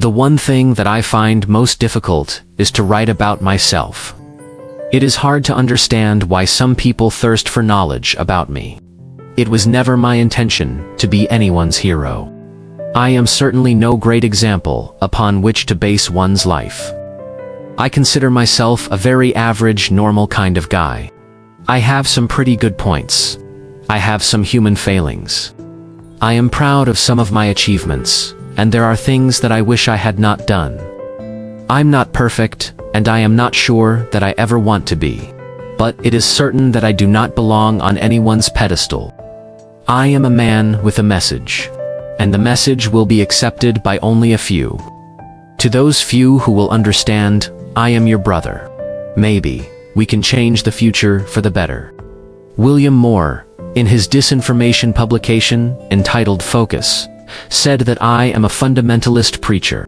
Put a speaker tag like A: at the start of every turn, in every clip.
A: The one thing that I find most difficult is to write about myself. It is hard to understand why some people thirst for knowledge about me. It was never my intention to be anyone's hero. I am certainly no great example upon which to base one's life. I consider myself a very average, normal kind of guy. I have some pretty good points. I have some human failings. I am proud of some of my achievements, and there are things that I wish I had not done. I'm not perfect, and I am not sure that I ever want to be. But it is certain that I do not belong on anyone's pedestal. I am a man with a message, and the message will be accepted by only a few. To those few who will understand, I am your brother. Maybe we can change the future for the better. William Moore, in his disinformation publication entitled Focus, said that I am a fundamentalist preacher.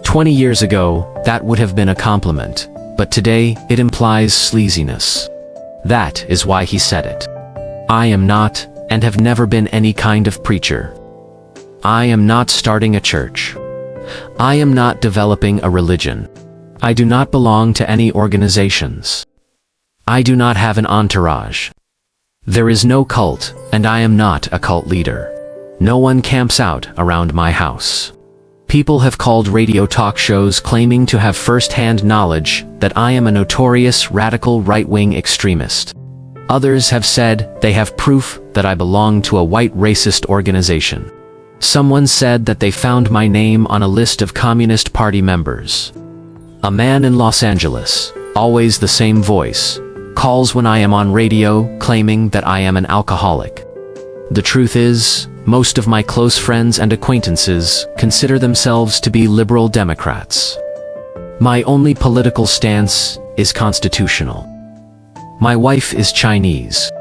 A: 20 years ago, that would have been a compliment, but today it implies sleaziness. That is why he said it. I am not, and have never been, any kind of preacher. I am not starting a church. I am not developing a religion. I do not belong to any organizations. I do not have an entourage. There is no cult, and I am not a cult leader. No one camps out around my house. People have called radio talk shows claiming to have first-hand knowledge that I am a notorious radical right-wing extremist. Others have said they have proof that I belong to a white racist organization. Someone said that they found my name on a list of Communist Party members. A man in Los Angeles, always the same voice, calls when I am on radio claiming that I am an alcoholic. The truth is, most of my close friends and acquaintances consider themselves to be liberal Democrats. My only political stance is constitutional. My wife is Chinese.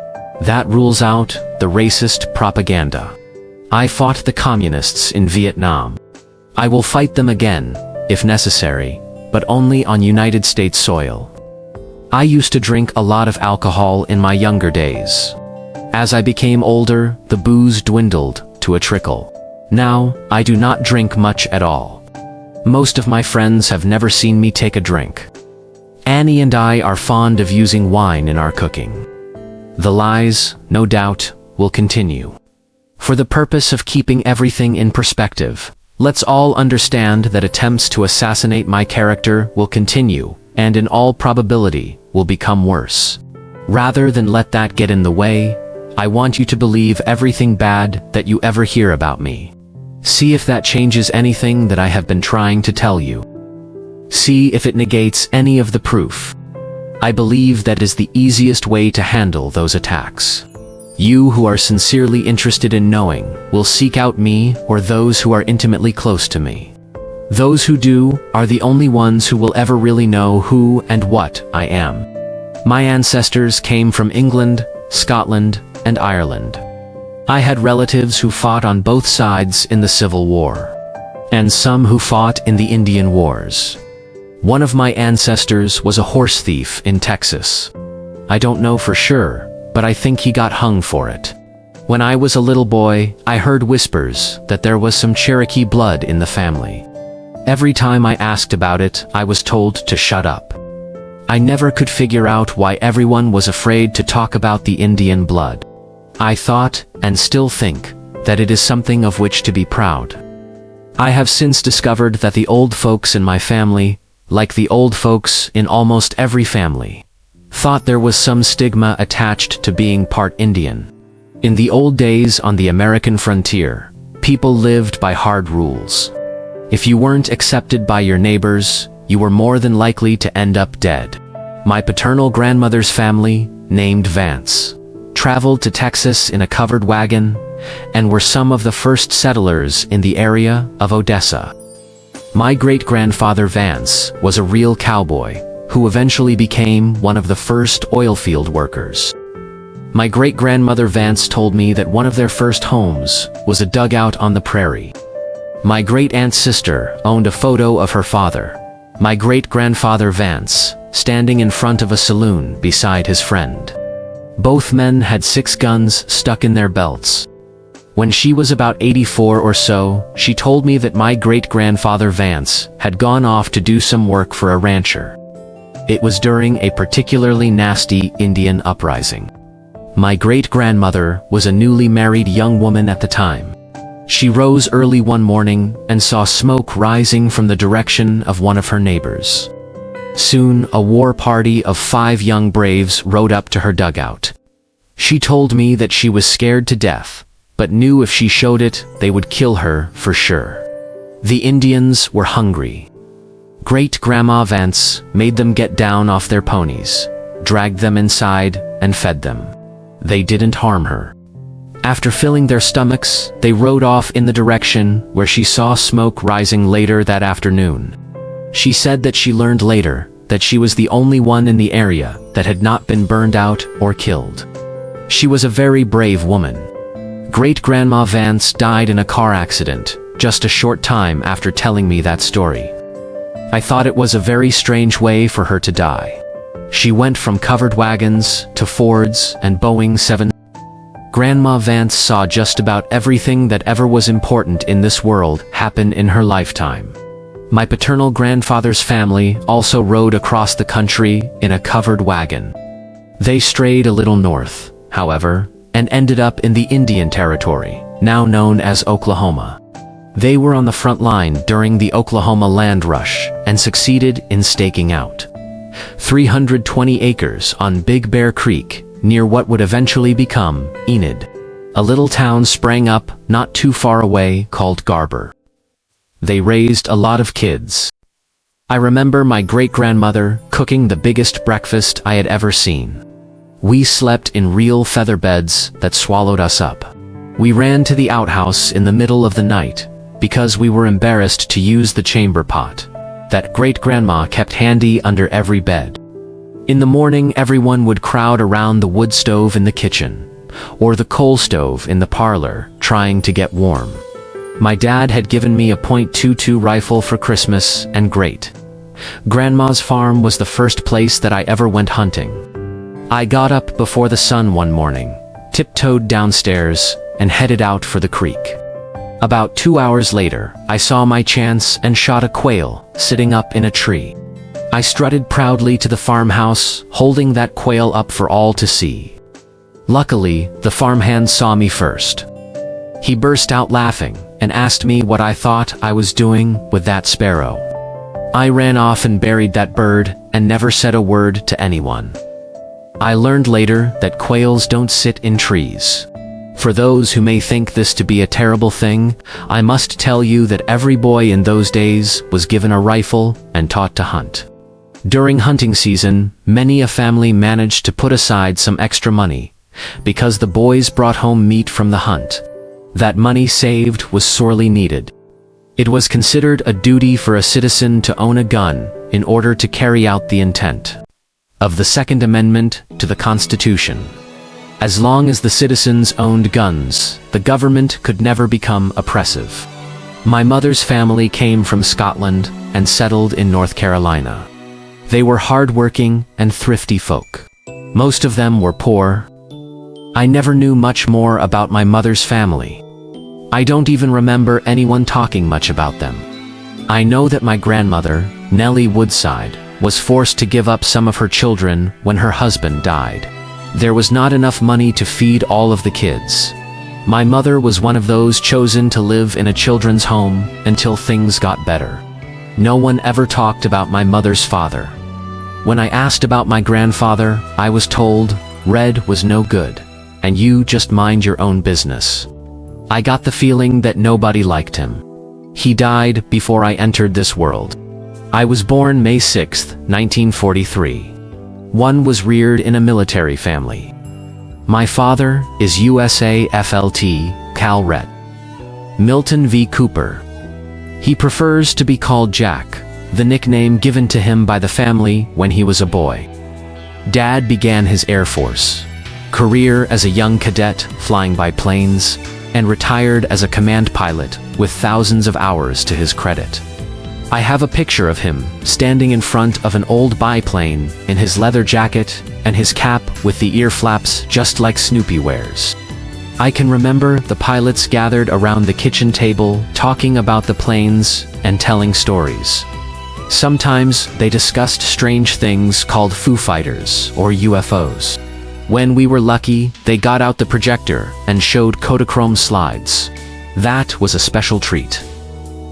A: That rules out the racist propaganda. I fought the communists in Vietnam. I will fight them again, if necessary, but only on United States soil. I used to drink a lot of alcohol in my younger days. As I became older, the booze dwindled to a trickle. Now, I do not drink much at all. Most of my friends have never seen me take a drink. Annie and I are fond of using wine in our cooking. The lies, no doubt, will continue. For the purpose of keeping everything in perspective, let's all understand that attempts to assassinate my character will continue, and in all probability, will become worse. Rather than let that get in the way, I want you to believe everything bad that you ever hear about me. See if that changes anything that I have been trying to tell you. See if it negates any of the proof. I believe that is the easiest way to handle those attacks. You who are sincerely interested in knowing will seek out me or those who are intimately close to me. Those who do are the only ones who will ever really know who and what I am. My ancestors came from England, Scotland, and Ireland. I had relatives who fought on both sides in the Civil War, and some who fought in the Indian Wars. One of my ancestors was a horse thief in Texas. I don't know for sure, but I think he got hung for it. When I was a little boy, I heard whispers that there was some Cherokee blood in the family. Every time I asked about it, I was told to shut up. I never could figure out why everyone was afraid to talk about the Indian blood. I thought, and still think, that it is something of which to be proud. I have since discovered that the old folks in my family, like the old folks in almost every family, thought there was some stigma attached to being part Indian. In the old days on the American frontier, people lived by hard rules. If you weren't accepted by your neighbors, you were more than likely to end up dead. My paternal grandmother's family, named Vance, traveled to Texas in a covered wagon, and were some of the first settlers in the area of Odessa. My great-grandfather Vance was a real cowboy, who eventually became one of the first oil field workers. My great-grandmother Vance told me that one of their first homes was a dugout on the prairie. My great-aunt's sister owned a photo of her father, my great-grandfather Vance, standing in front of a saloon beside his friend. Both men had 6 guns stuck in their belts. When she was about 84 or so, she told me that my great-grandfather Vance had gone off to do some work for a rancher. It was during a particularly nasty Indian uprising. My great-grandmother was a newly married young woman at the time. She rose early one morning and saw smoke rising from the direction of one of her neighbors. Soon, a war party of 5 young braves rode up to her dugout. She told me that she was scared to death, but knew if she showed it, they would kill her for sure. The Indians were hungry. Great-Grandma Vance made them get down off their ponies, dragged them inside, and fed them. They didn't harm her. After filling their stomachs, they rode off in the direction where she saw smoke rising later that afternoon. She said that she learned later that she was the only one in the area that had not been burned out or killed. She was a very brave woman. Great-Grandma Vance died in a car accident just a short time after telling me that story. I thought it was a very strange way for her to die. She went from covered wagons to Fords and Boeing 7. Grandma Vance saw just about everything that ever was important in this world happen in her lifetime. My paternal grandfather's family also rode across the country in a covered wagon. They strayed a little north, however, and ended up in the Indian Territory, now known as Oklahoma. They were on the front line during the Oklahoma land rush and succeeded in staking out 320 acres on Big Bear Creek, near what would eventually become Enid. A little town sprang up not too far away called Garber. They raised a lot of kids. I remember my great-grandmother cooking the biggest breakfast I had ever seen. We slept in real feather beds that swallowed us up. We ran to the outhouse in the middle of the night because we were embarrassed to use the chamber pot that great-grandma kept handy under every bed. In the morning, everyone would crowd around the wood stove in the kitchen, or the coal stove in the parlor, trying to get warm. My dad had given me a .22 rifle for Christmas, and Grandma's farm was the first place that I ever went hunting. I got up before the sun one morning, tiptoed downstairs, and headed out for the creek. About 2 hours later, I saw my chance and shot a quail sitting up in a tree. I strutted proudly to the farmhouse, holding that quail up for all to see. Luckily, the farmhand saw me first. He burst out laughing and asked me what I thought I was doing with that sparrow. I ran off and buried that bird and never said a word to anyone. I learned later that quails don't sit in trees. For those who may think this to be a terrible thing, I must tell you that every boy in those days was given a rifle and taught to hunt. During hunting season, many a family managed to put aside some extra money, because the boys brought home meat from the hunt. That money saved was sorely needed. It was considered a duty for a citizen to own a gun in order to carry out the intent of the Second Amendment to the Constitution. As long as the citizens owned guns, the government could never become oppressive. My mother's family came from Scotland and settled in North Carolina. They were hard-working and thrifty folk. Most of them were poor. I never knew much more about my mother's family. I don't even remember anyone talking much about them. I know that my grandmother, Nellie Woodside, was forced to give up some of her children when her husband died. There was not enough money to feed all of the kids. My mother was one of those chosen to live in a children's home until things got better. No one ever talked about my mother's father. When I asked about my grandfather, I was told, "Red was no good, and you just mind your own business." I got the feeling that nobody liked him. He died before I entered this world. I was born May 6, 1943. One was reared in a military family. My father is USA FLT, Cal Ret. Milton V. Cooper. He prefers to be called Jack, the nickname given to him by the family when he was a boy. Dad began his Air Force career as a young cadet flying biplanes, and retired as a command pilot with thousands of hours to his credit. I have a picture of him standing in front of an old biplane in his leather jacket and his cap with the ear flaps just like Snoopy wears. I can remember the pilots gathered around the kitchen table, talking about the planes and telling stories. Sometimes they discussed strange things called Foo Fighters or UFOs. When we were lucky, they got out the projector and showed Kodachrome slides. That was a special treat.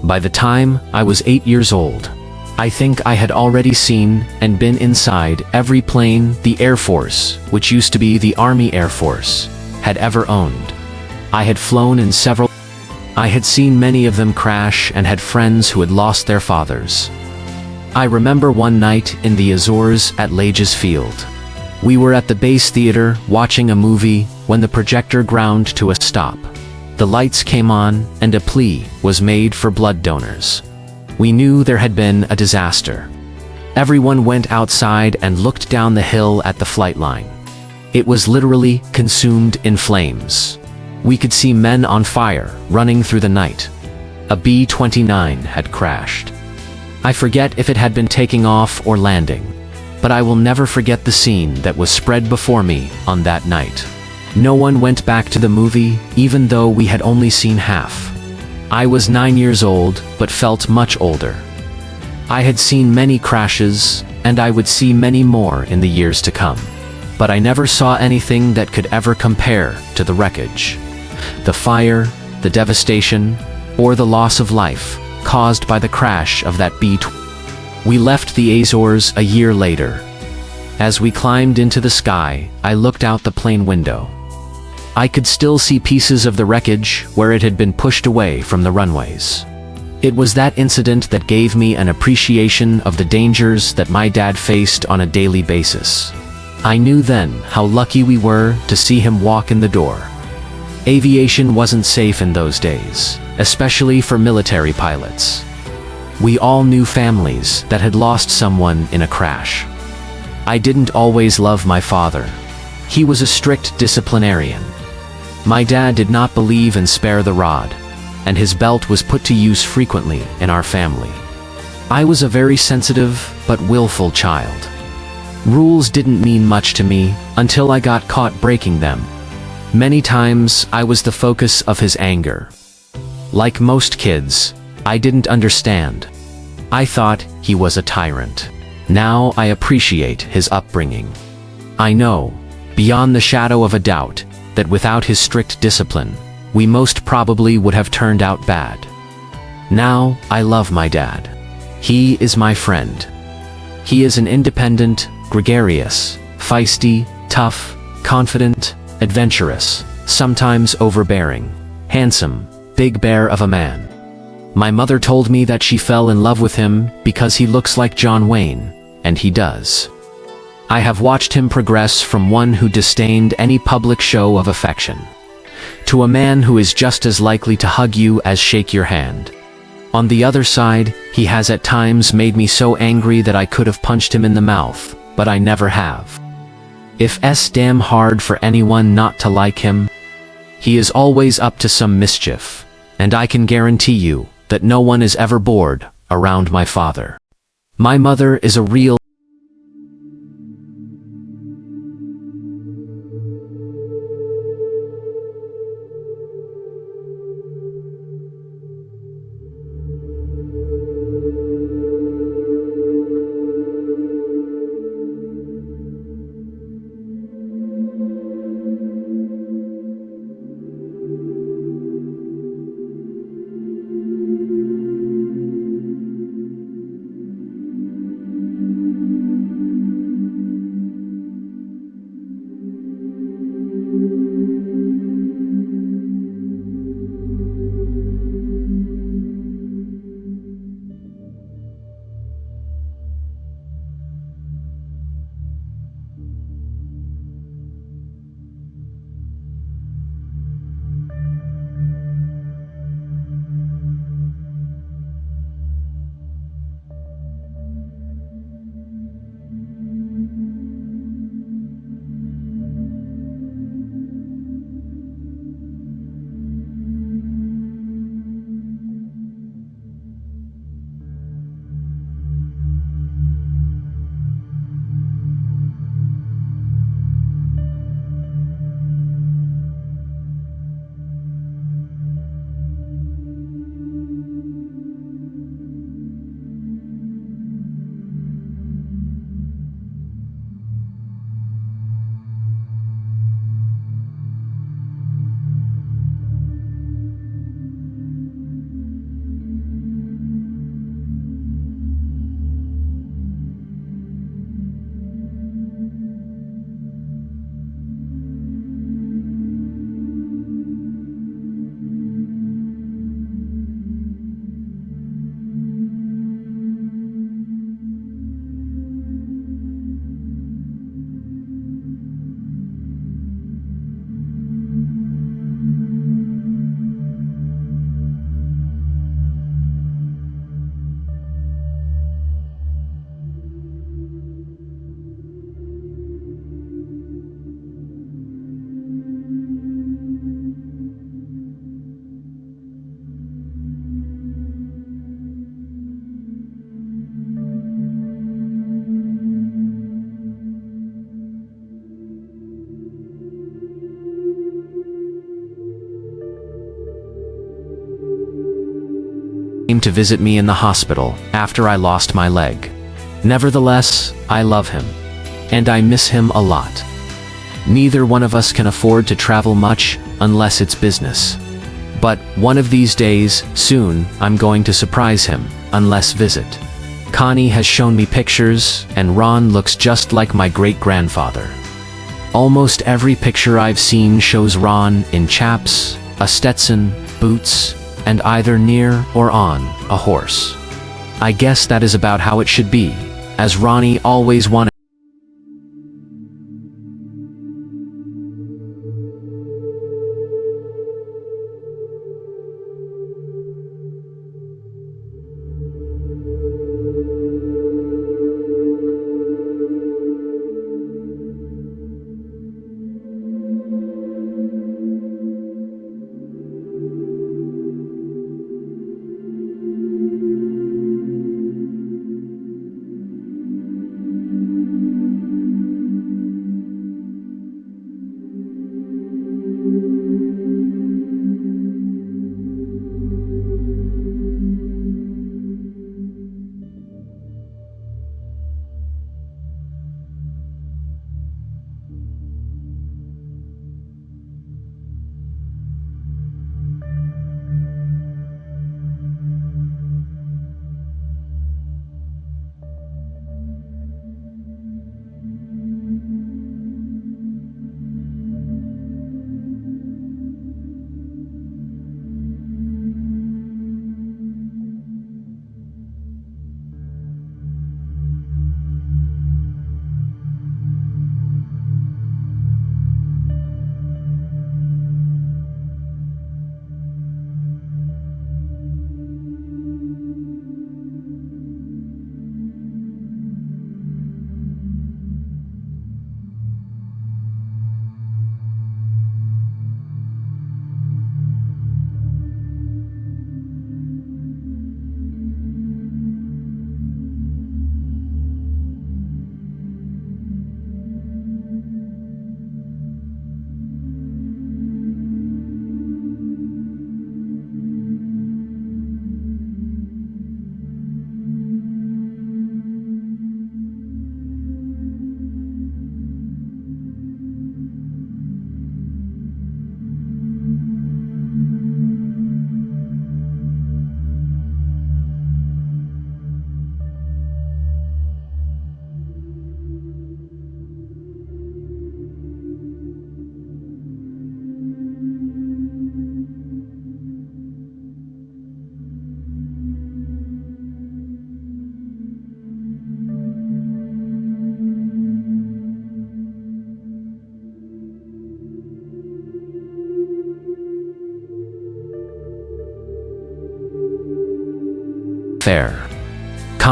A: By the time I was 8 years old, I think I had already seen and been inside every plane the Air Force, which used to be the Army Air Force, had ever owned. I had flown in several. I had seen many of them crash and had friends who had lost their fathers. I remember one night in the Azores at Lajes Field. We were at the base theater watching a movie when the projector ground to a stop. The lights came on and a plea was made for blood donors. We knew there had been a disaster. Everyone went outside and looked down the hill at the flight line. It was literally consumed in flames. We could see men on fire running through the night. A B-29 had crashed. I forget if it had been taking off or landing, but I will never forget the scene that was spread before me on that night. No one went back to the movie, even though we had only seen half. I was 9 years old, but felt much older. I had seen many crashes, and I would see many more in the years to come. But I never saw anything that could ever compare to the wreckage. The fire, the devastation, or the loss of life caused by the crash of that B-29. We left the Azores a year later. As we climbed into the sky, I looked out the plane window. I could still see pieces of the wreckage where it had been pushed away from the runways. It was that incident that gave me an appreciation of the dangers that my dad faced on a daily basis. I knew then how lucky we were to see him walk in the door. Aviation wasn't safe in those days, especially for military pilots. We all knew families that had lost someone in a crash. I didn't always love my father. He was a strict disciplinarian. My dad did not believe in spare the rod, and his belt was put to use frequently in our family. I was a very sensitive but willful child. Rules didn't mean much to me until I got caught breaking them. Many times I was the focus of his anger. Like most kids, I didn't understand. I thought he was a tyrant. Now I appreciate his upbringing. I know, beyond the shadow of a doubt, that without his strict discipline, we most probably would have turned out bad. Now I love my dad. He is my friend. He is an independent, gregarious, feisty, tough, confident, adventurous, sometimes overbearing, handsome, big bear of a man. My mother told me that she fell in love with him because he looks like John Wayne, and he does. I have watched him progress from one who disdained any public show of affection, to a man who is just as likely to hug you as shake your hand. On the other side, he has at times made me so angry that I could have punched him in the mouth, but I never have. It's damn hard for anyone not to like him. He is always up to some mischief, and I can guarantee you that no one is ever bored around my father. My mother is a real came to visit me in the hospital after I lost my leg. Nevertheless, I love him. And I miss him a lot. Neither one of us can afford to travel much unless it's business. But one of these days, soon, I'm going to surprise him, unless visit. Connie has shown me pictures, and Ron looks just like my great-grandfather. Almost every picture I've seen shows Ron in chaps, a Stetson, boots, and either near or on a horse. I guess that is about how it should be, as Ronnie always wanted.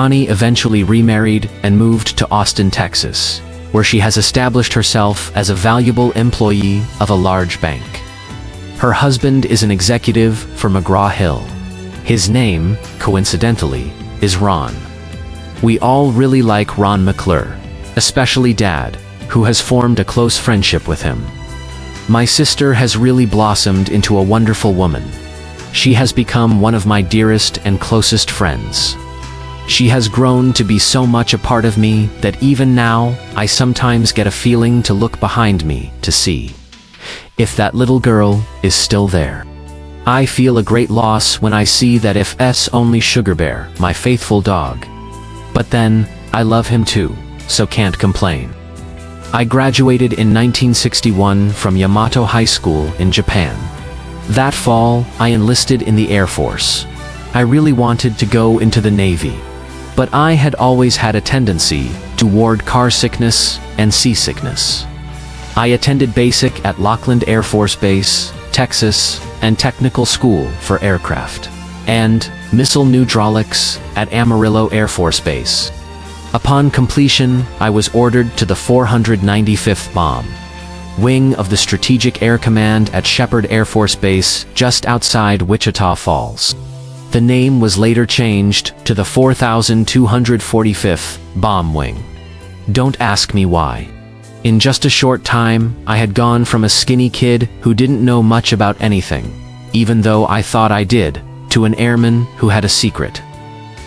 A: Connie eventually remarried and moved to Austin, Texas, where she has established herself as a valuable employee of a large bank. Her husband is an executive for McGraw-Hill. His name, coincidentally, is Ron. We all really like Ron McClure, especially Dad, who has formed a close friendship with him. My sister has really blossomed into a wonderful woman. She has become one of my dearest and closest friends. She has grown to be so much a part of me that even now, I sometimes get a feeling to look behind me to see if that little girl is still there. I feel a great loss when I see that if only Sugar Bear, my faithful dog. But then, I love him too, so can't complain. I graduated in 1961 from Yamato High School in Japan. That fall, I enlisted in the Air Force. I really wanted to go into the Navy, but I had always had a tendency to ward car sickness and seasickness. I attended basic at Lockland Air Force Base, Texas, and technical school for aircraft, and missile hydraulics at Amarillo Air Force Base. Upon completion, I was ordered to the 495th Bomb Wing of the Strategic Air Command at Shepherd Air Force Base just outside Wichita Falls. The name was later changed to the 4245th Bomb Wing. Don't ask me why. In just a short time, I had gone from a skinny kid who didn't know much about anything, even though I thought I did, to an airman who had a secret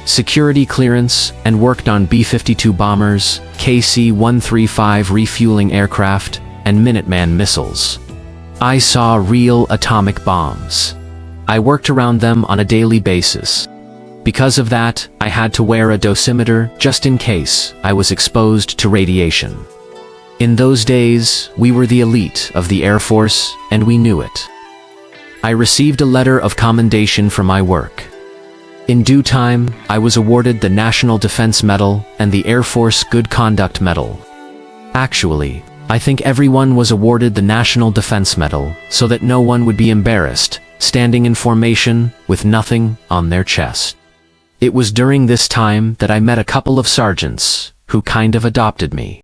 A: security clearance and worked on B-52 bombers, KC-135 refueling aircraft, and Minuteman missiles. I saw real atomic bombs. I worked around them on a daily basis. Because of that, I had to wear a dosimeter just in case I was exposed to radiation. In those days, we were the elite of the Air Force, and we knew it. I received a letter of commendation for my work. In due time, I was awarded the National Defense Medal and the Air Force Good Conduct Medal. Actually, I think everyone was awarded the National Defense Medal so that no one would be embarrassed, standing in formation with nothing on their chest. It was during this time that I met a couple of sergeants who kind of adopted me.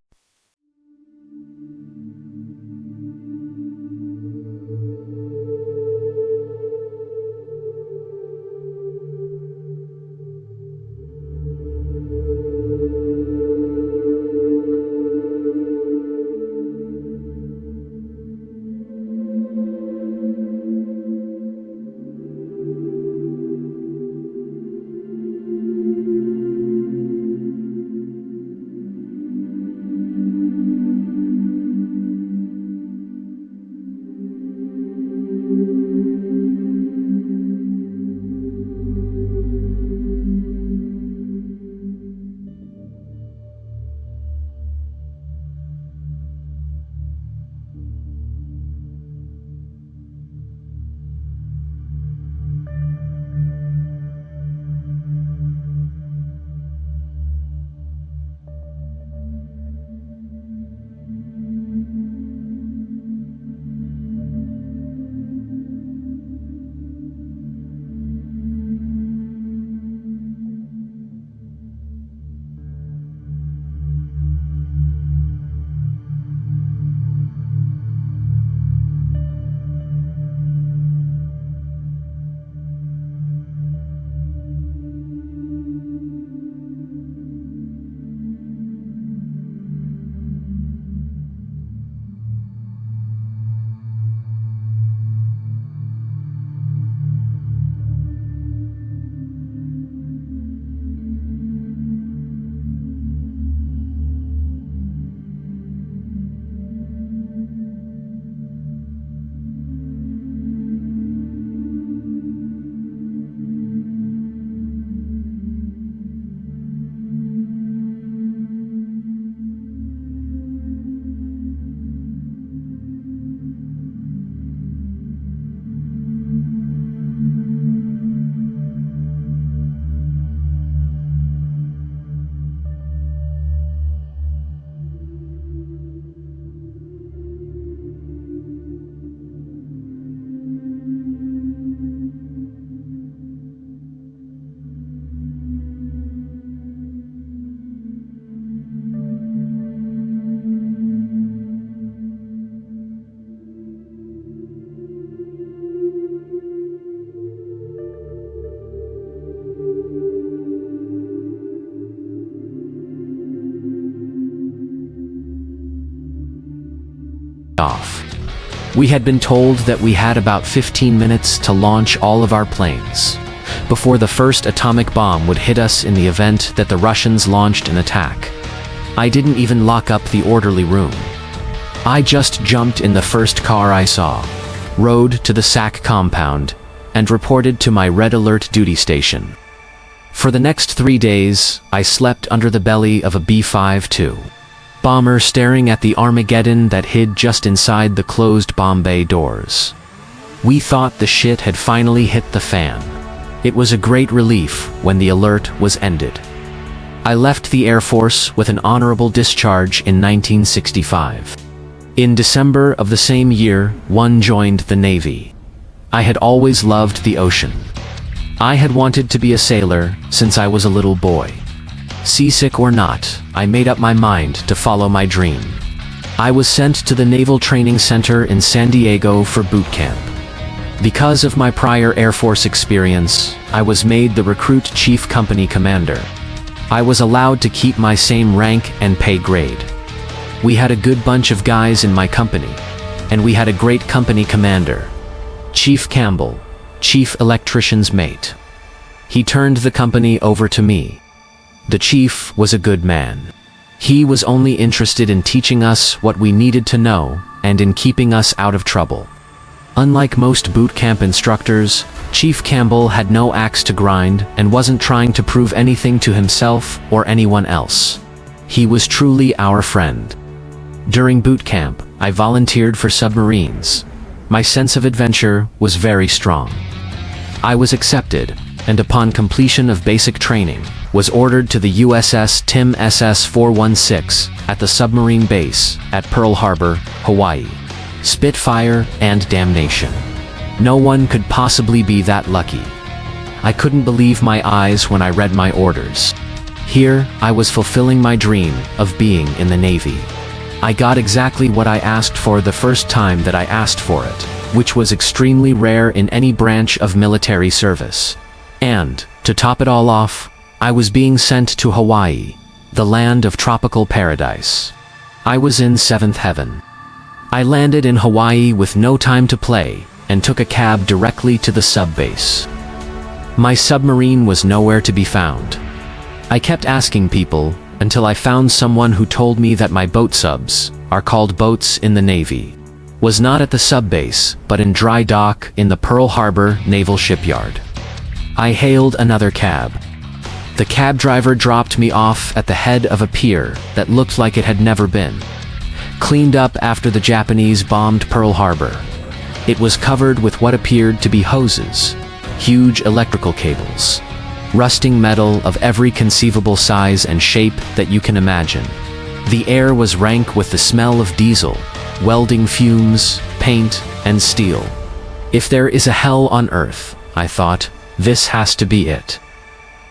A: Off. We had been told that we had about 15 minutes to launch all of our planes before the first atomic bomb would hit us in the event that the Russians launched an attack. I didn't even lock up the orderly room. I just jumped in the first car I saw, rode to the SAC compound, and reported to my red alert duty station. For the next 3 days, I slept under the belly of a B-52 bomber staring at the Armageddon that hid just inside the closed bomb bay doors. We thought the shit had finally hit the fan. It was a great relief when the alert was ended. I left the Air Force with an honorable discharge in 1965. In December of the same year, one joined the Navy. I had always loved the ocean. I had wanted to be a sailor since I was a little boy. Seasick or not, I made up my mind to follow my dream. I was sent to the Naval Training Center in San Diego for boot camp. Because of my prior Air Force experience, I was made the recruit chief company commander. I was allowed to keep my same rank and pay grade. We had a good bunch of guys in my company, and we had a great company commander, Chief Campbell, chief electrician's mate. He turned the company over to me. The chief was a good man. He was only interested in teaching us what we needed to know and in keeping us out of trouble. Unlike most boot camp instructors, Chief Campbell had no axe to grind and wasn't trying to prove anything to himself or anyone else. He was truly our friend. During boot camp, I volunteered for submarines. My sense of adventure was very strong. I was accepted, and upon completion of basic training, was ordered to the USS Tim SS-416 at the submarine base at Pearl Harbor, Hawaii. Spitfire and damnation. No one could possibly be that lucky. I couldn't believe my eyes when I read my orders. Here, I was fulfilling my dream of being in the Navy. I got exactly what I asked for the first time that I asked for it, which was extremely rare in any branch of military service. And, to top it all off, I was being sent to Hawaii, the land of tropical paradise. I was in seventh heaven. I landed in Hawaii with no time to play and took a cab directly to the sub-base. My submarine was nowhere to be found. I kept asking people until I found someone who told me that my boat subs are called boats in the Navy, was not at the sub-base but in dry dock in the Pearl Harbor Naval Shipyard. I hailed another cab. The cab driver dropped me off at the head of a pier that looked like it had never been. Cleaned up after the Japanese bombed Pearl Harbor. It was covered with what appeared to be hoses, huge electrical cables, rusting metal of every conceivable size and shape that you can imagine. The air was rank with the smell of diesel, welding fumes, paint, and steel. If there is a hell on earth, I thought, this has to be it.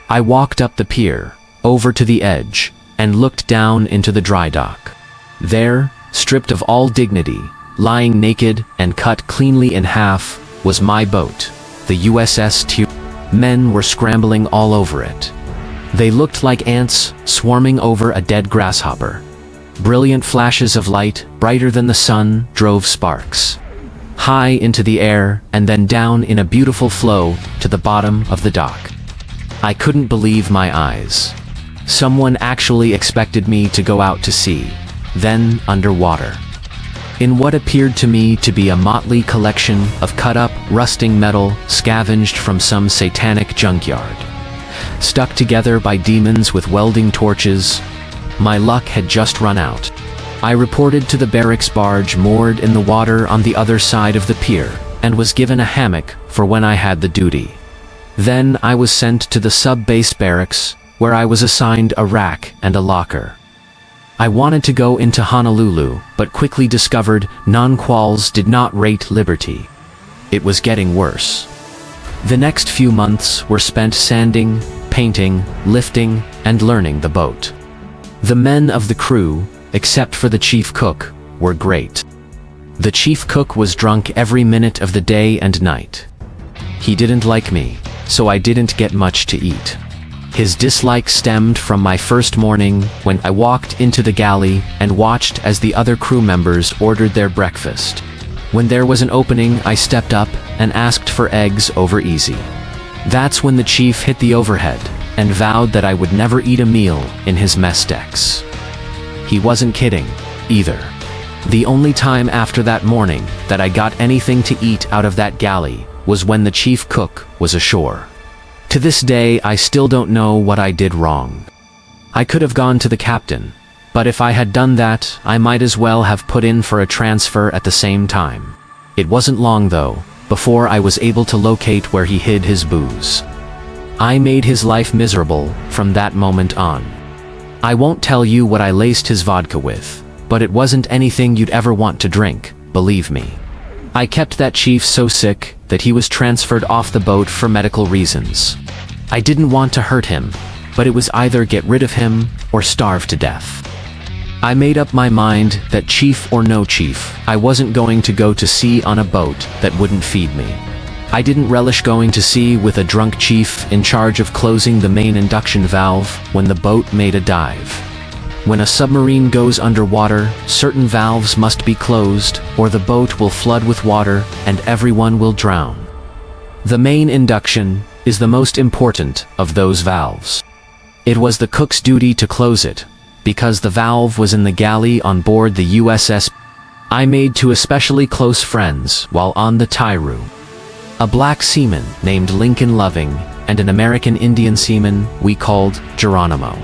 A: I walked up the pier, over to the edge, and looked down into the dry dock. There, stripped of all dignity, lying naked and cut cleanly in half, was my boat, the USS T. Men were scrambling all over it. They looked like ants swarming over a dead grasshopper. Brilliant flashes of light, brighter than the sun, drove sparks high into the air and then down in a beautiful flow to the bottom of the dock. I couldn't believe my eyes. Someone actually expected me to go out to sea, then underwater. In what appeared to me to be a motley collection of cut-up, rusting metal scavenged from some satanic junkyard. Stuck together by demons with welding torches, my luck had just run out. I reported to the barracks barge moored in the water on the other side of the pier, and was given a hammock for when I had the duty. Then I was sent to the sub-base barracks, where I was assigned a rack and a locker. I wanted to go into Honolulu, but quickly discovered non-quals did not rate liberty. It was getting worse. The next few months were spent sanding, painting, lifting, and learning the boat. The men of the crew, except for the chief cook, were great. The chief cook was drunk every minute of the day and night. He didn't like me, so I didn't get much to eat. His dislike stemmed from my first morning when I walked into the galley and watched as the other crew members ordered their breakfast. When there was an opening, I stepped up and asked for eggs over easy. That's when the chief hit the overhead and vowed that I would never eat a meal in his mess decks. He wasn't kidding, either. The only time after that morning that I got anything to eat out of that galley was when the chief cook was ashore. To this day, I still don't know what I did wrong. I could have gone to the captain, but if I had done that, I might as well have put in for a transfer at the same time. It wasn't long, though, before I was able to locate where he hid his booze. I made his life miserable from that moment on. I won't tell you what I laced his vodka with, but it wasn't anything you'd ever want to drink, believe me. I kept that chief so sick that he was transferred off the boat for medical reasons. I didn't want to hurt him, but it was either get rid of him or starve to death. I made up my mind that chief or no chief, I wasn't going to go to sea on a boat that wouldn't feed me. I didn't relish going to sea with a drunk chief in charge of closing the main induction valve when the boat made a dive. When a submarine goes underwater, certain valves must be closed, or the boat will flood with water and everyone will drown. The main induction is the most important of those valves. It was the cook's duty to close it, because the valve was in the galley on board the USS. I made two especially close friends while on the Tyru. A black seaman named Lincoln Loving and an American Indian seaman we called Geronimo.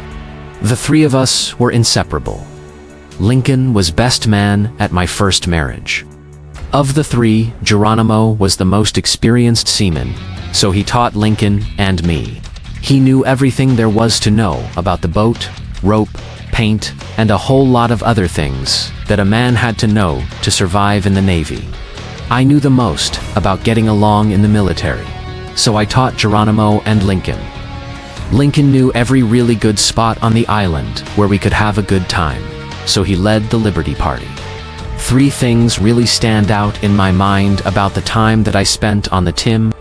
A: The three of us were inseparable. Lincoln was best man at my first marriage. Of the three, Geronimo was the most experienced seaman, so he taught Lincoln and me. He knew everything there was to know about the boat, rope, paint, and a whole lot of other things that a man had to know to survive in the Navy. I knew the most about getting along in the military, so I taught Geronimo and Lincoln. Lincoln knew every really good spot on the island where we could have a good time, so he led the Liberty Party. Three things really stand out in my mind about the time that I spent on the Tim.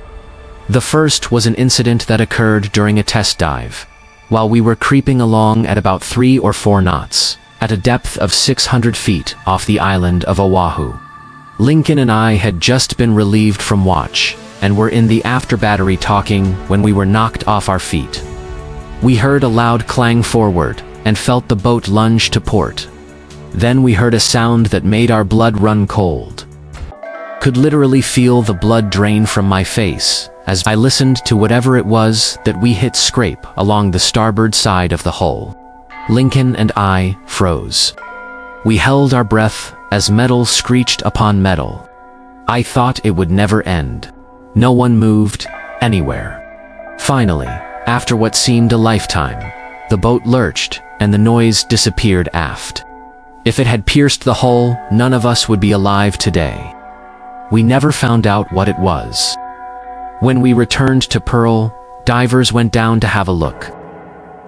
A: The first was an incident that occurred during a test dive, while we were creeping along at about 3 or 4 knots, at a depth of 600 feet off the island of Oahu. Lincoln and I had just been relieved from watch, and were in the after battery talking when we were knocked off our feet. We heard a loud clang forward, and felt the boat lunge to port. Then we heard a sound that made our blood run cold. Could literally feel the blood drain from my face as I listened to whatever it was that we hit scrape along the starboard side of the hull. Lincoln and I froze. We held our breath as metal screeched upon metal. I thought it would never end. No one moved anywhere. Finally, after what seemed a lifetime, the boat lurched and the noise disappeared aft. If it had pierced the hull, none of us would be alive today. We never found out what it was. When we returned to Pearl, divers went down to have a look.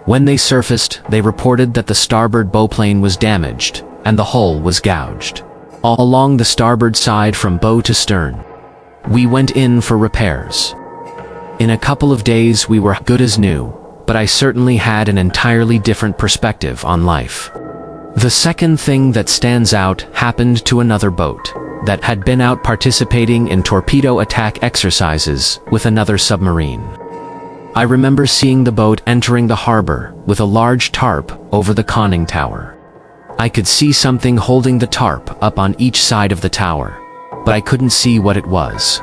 A: When they surfaced, they reported that the starboard bowplane was damaged and the hull was gouged, all along the starboard side from bow to stern. We went in for repairs. In a couple of days we were good as new, but I certainly had an entirely different perspective on life. The second thing that stands out happened to another boat that had been out participating in torpedo attack exercises with another submarine. I remember seeing the boat entering the harbor with a large tarp over the conning tower. I could see something holding the tarp up on each side of the tower, but I couldn't see what it was.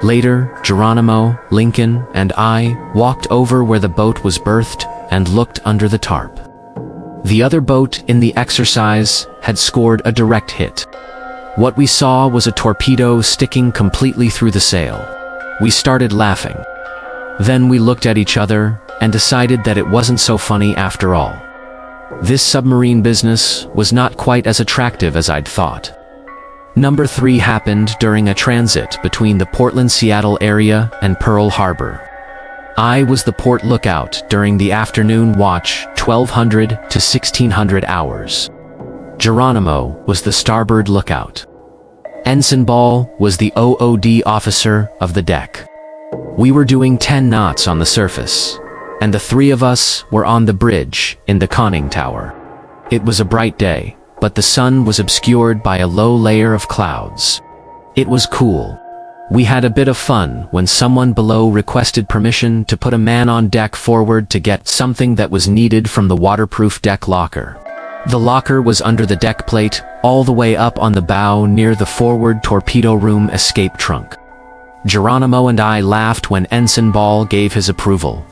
A: Later, Geronimo, Lincoln, and I walked over where the boat was berthed and looked under the tarp. The other boat in the exercise had scored a direct hit. What we saw was a torpedo sticking completely through the sail. We started laughing. Then we looked at each other and decided that it wasn't so funny after all. This submarine business was not quite as attractive as I'd thought. Number 3 happened during a transit between the Portland-Seattle area and Pearl Harbor. I was the port lookout during the afternoon watch, 1200 to 1600 hours. Geronimo was the starboard lookout. Ensign Ball was the OOD officer of the deck. We were doing 10 knots on the surface, and the three of us were on the bridge in the conning tower. It was a bright day, but the sun was obscured by a low layer of clouds. It was cool. We had a bit of fun when someone below requested permission to put a man on deck forward to get something that was needed from the waterproof deck locker. The locker was under the deck plate, all the way up on the bow near the forward torpedo room escape trunk. Geronimo and I laughed when Ensign Ball gave his approval.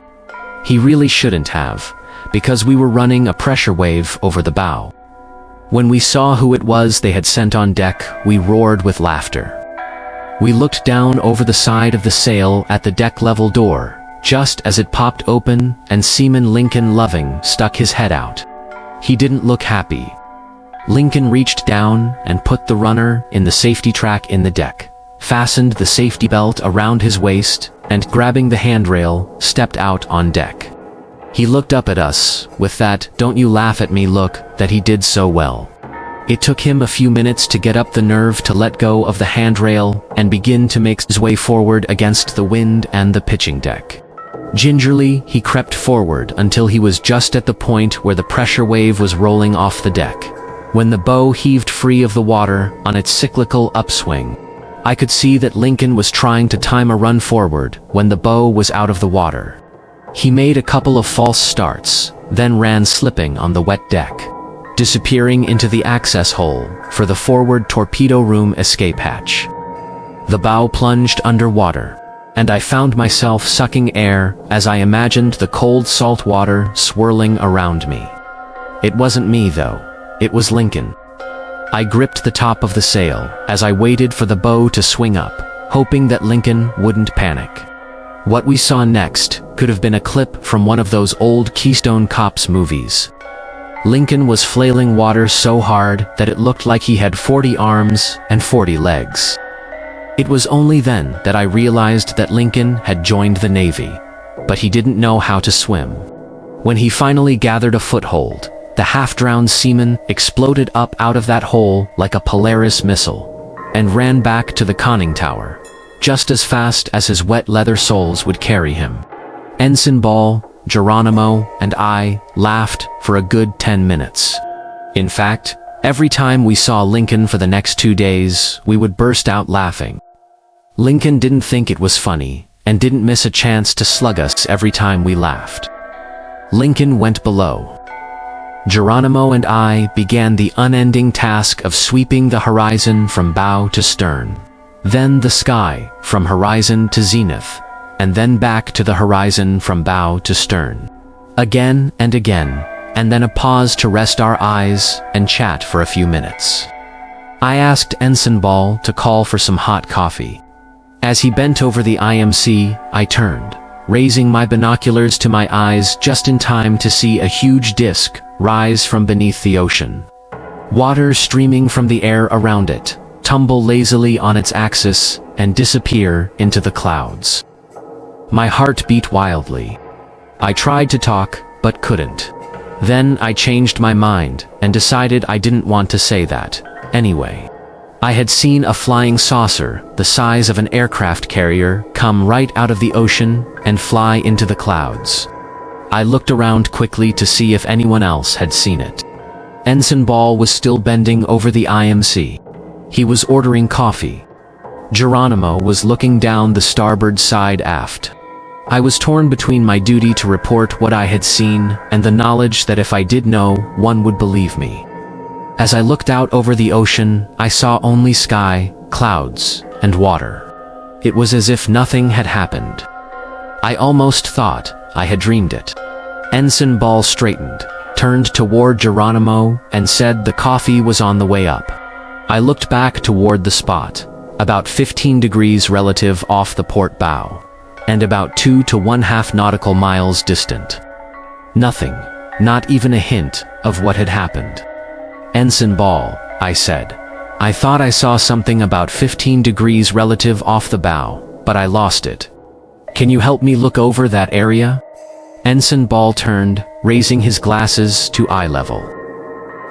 A: He really shouldn't have, because we were running a pressure wave over the bow. When we saw who it was they had sent on deck, we roared with laughter. We looked down over the side of the sail at the deck level door, just as it popped open and Seaman Lincoln Loving stuck his head out. He didn't look happy. Lincoln reached down and put the runner in the safety track in the deck, fastened the safety belt around his waist, and grabbing the handrail, stepped out on deck. He looked up at us with that "don't you laugh at me" look that he did so well. It took him a few minutes to get up the nerve to let go of the handrail and begin to make his way forward against the wind and the pitching deck. Gingerly, he crept forward until he was just at the point where the pressure wave was rolling off the deck, when the bow heaved free of the water on its cyclical upswing. I could see that Lincoln was trying to time a run forward when the bow was out of the water. He made a couple of false starts, then ran slipping on the wet deck, disappearing into the access hole for the forward torpedo room escape hatch. The bow plunged underwater, and I found myself sucking air as I imagined the cold salt water swirling around me. It wasn't me, though. It was Lincoln. I gripped the top of the sail as I waited for the bow to swing up, hoping that Lincoln wouldn't panic. What we saw next could have been a clip from one of those old Keystone Cops movies. Lincoln was flailing water so hard that it looked like he had 40 arms and 40 legs. It was only then that I realized that Lincoln had joined the Navy, but he didn't know how to swim. When he finally gathered a foothold, the half-drowned seaman exploded up out of that hole like a Polaris missile, and ran back to the conning tower, just as fast as his wet leather soles would carry him. Ensign Ball, Geronimo, and I laughed for a good 10 minutes. In fact, every time we saw Lincoln for the next 2 days, we would burst out laughing. Lincoln didn't think it was funny, and didn't miss a chance to slug us every time we laughed. Lincoln went below. Geronimo and I began the unending task of sweeping the horizon from bow to stern, then the sky from horizon to zenith, and then back to the horizon from bow to stern. Again and again, and then a pause to rest our eyes and chat for a few minutes. I asked Ensign Ball to call for some hot coffee. As he bent over the IMC, I turned, raising my binoculars to my eyes just in time to see a huge disk rise from beneath the ocean. Water streaming from the air around it, tumble lazily on its axis, and disappear into the clouds. My heart beat wildly. I tried to talk, but couldn't. Then I changed my mind and decided I didn't want to say that anyway. I had seen a flying saucer the size of an aircraft carrier come right out of the ocean and fly into the clouds. I looked around quickly to see if anyone else had seen it. Ensign Ball was still bending over the IMC. He was ordering coffee. Geronimo was looking down the starboard side aft. I was torn between my duty to report what I had seen and the knowledge that if I did know, one would believe me. As I looked out over the ocean, I saw only sky, clouds, and water. It was as if nothing had happened. I almost thought I had dreamed it. Ensign Ball straightened, turned toward Geronimo, and said the coffee was on the way up. I looked back toward the spot, about 15 degrees relative off the port bow, and about 2 to 1/2 nautical miles distant. Nothing, not even a hint of what had happened. Ensign Ball, I said. I thought I saw something about 15 degrees relative off the bow, but I lost it. Can you help me look over that area? Ensign Ball turned, raising his glasses to eye level.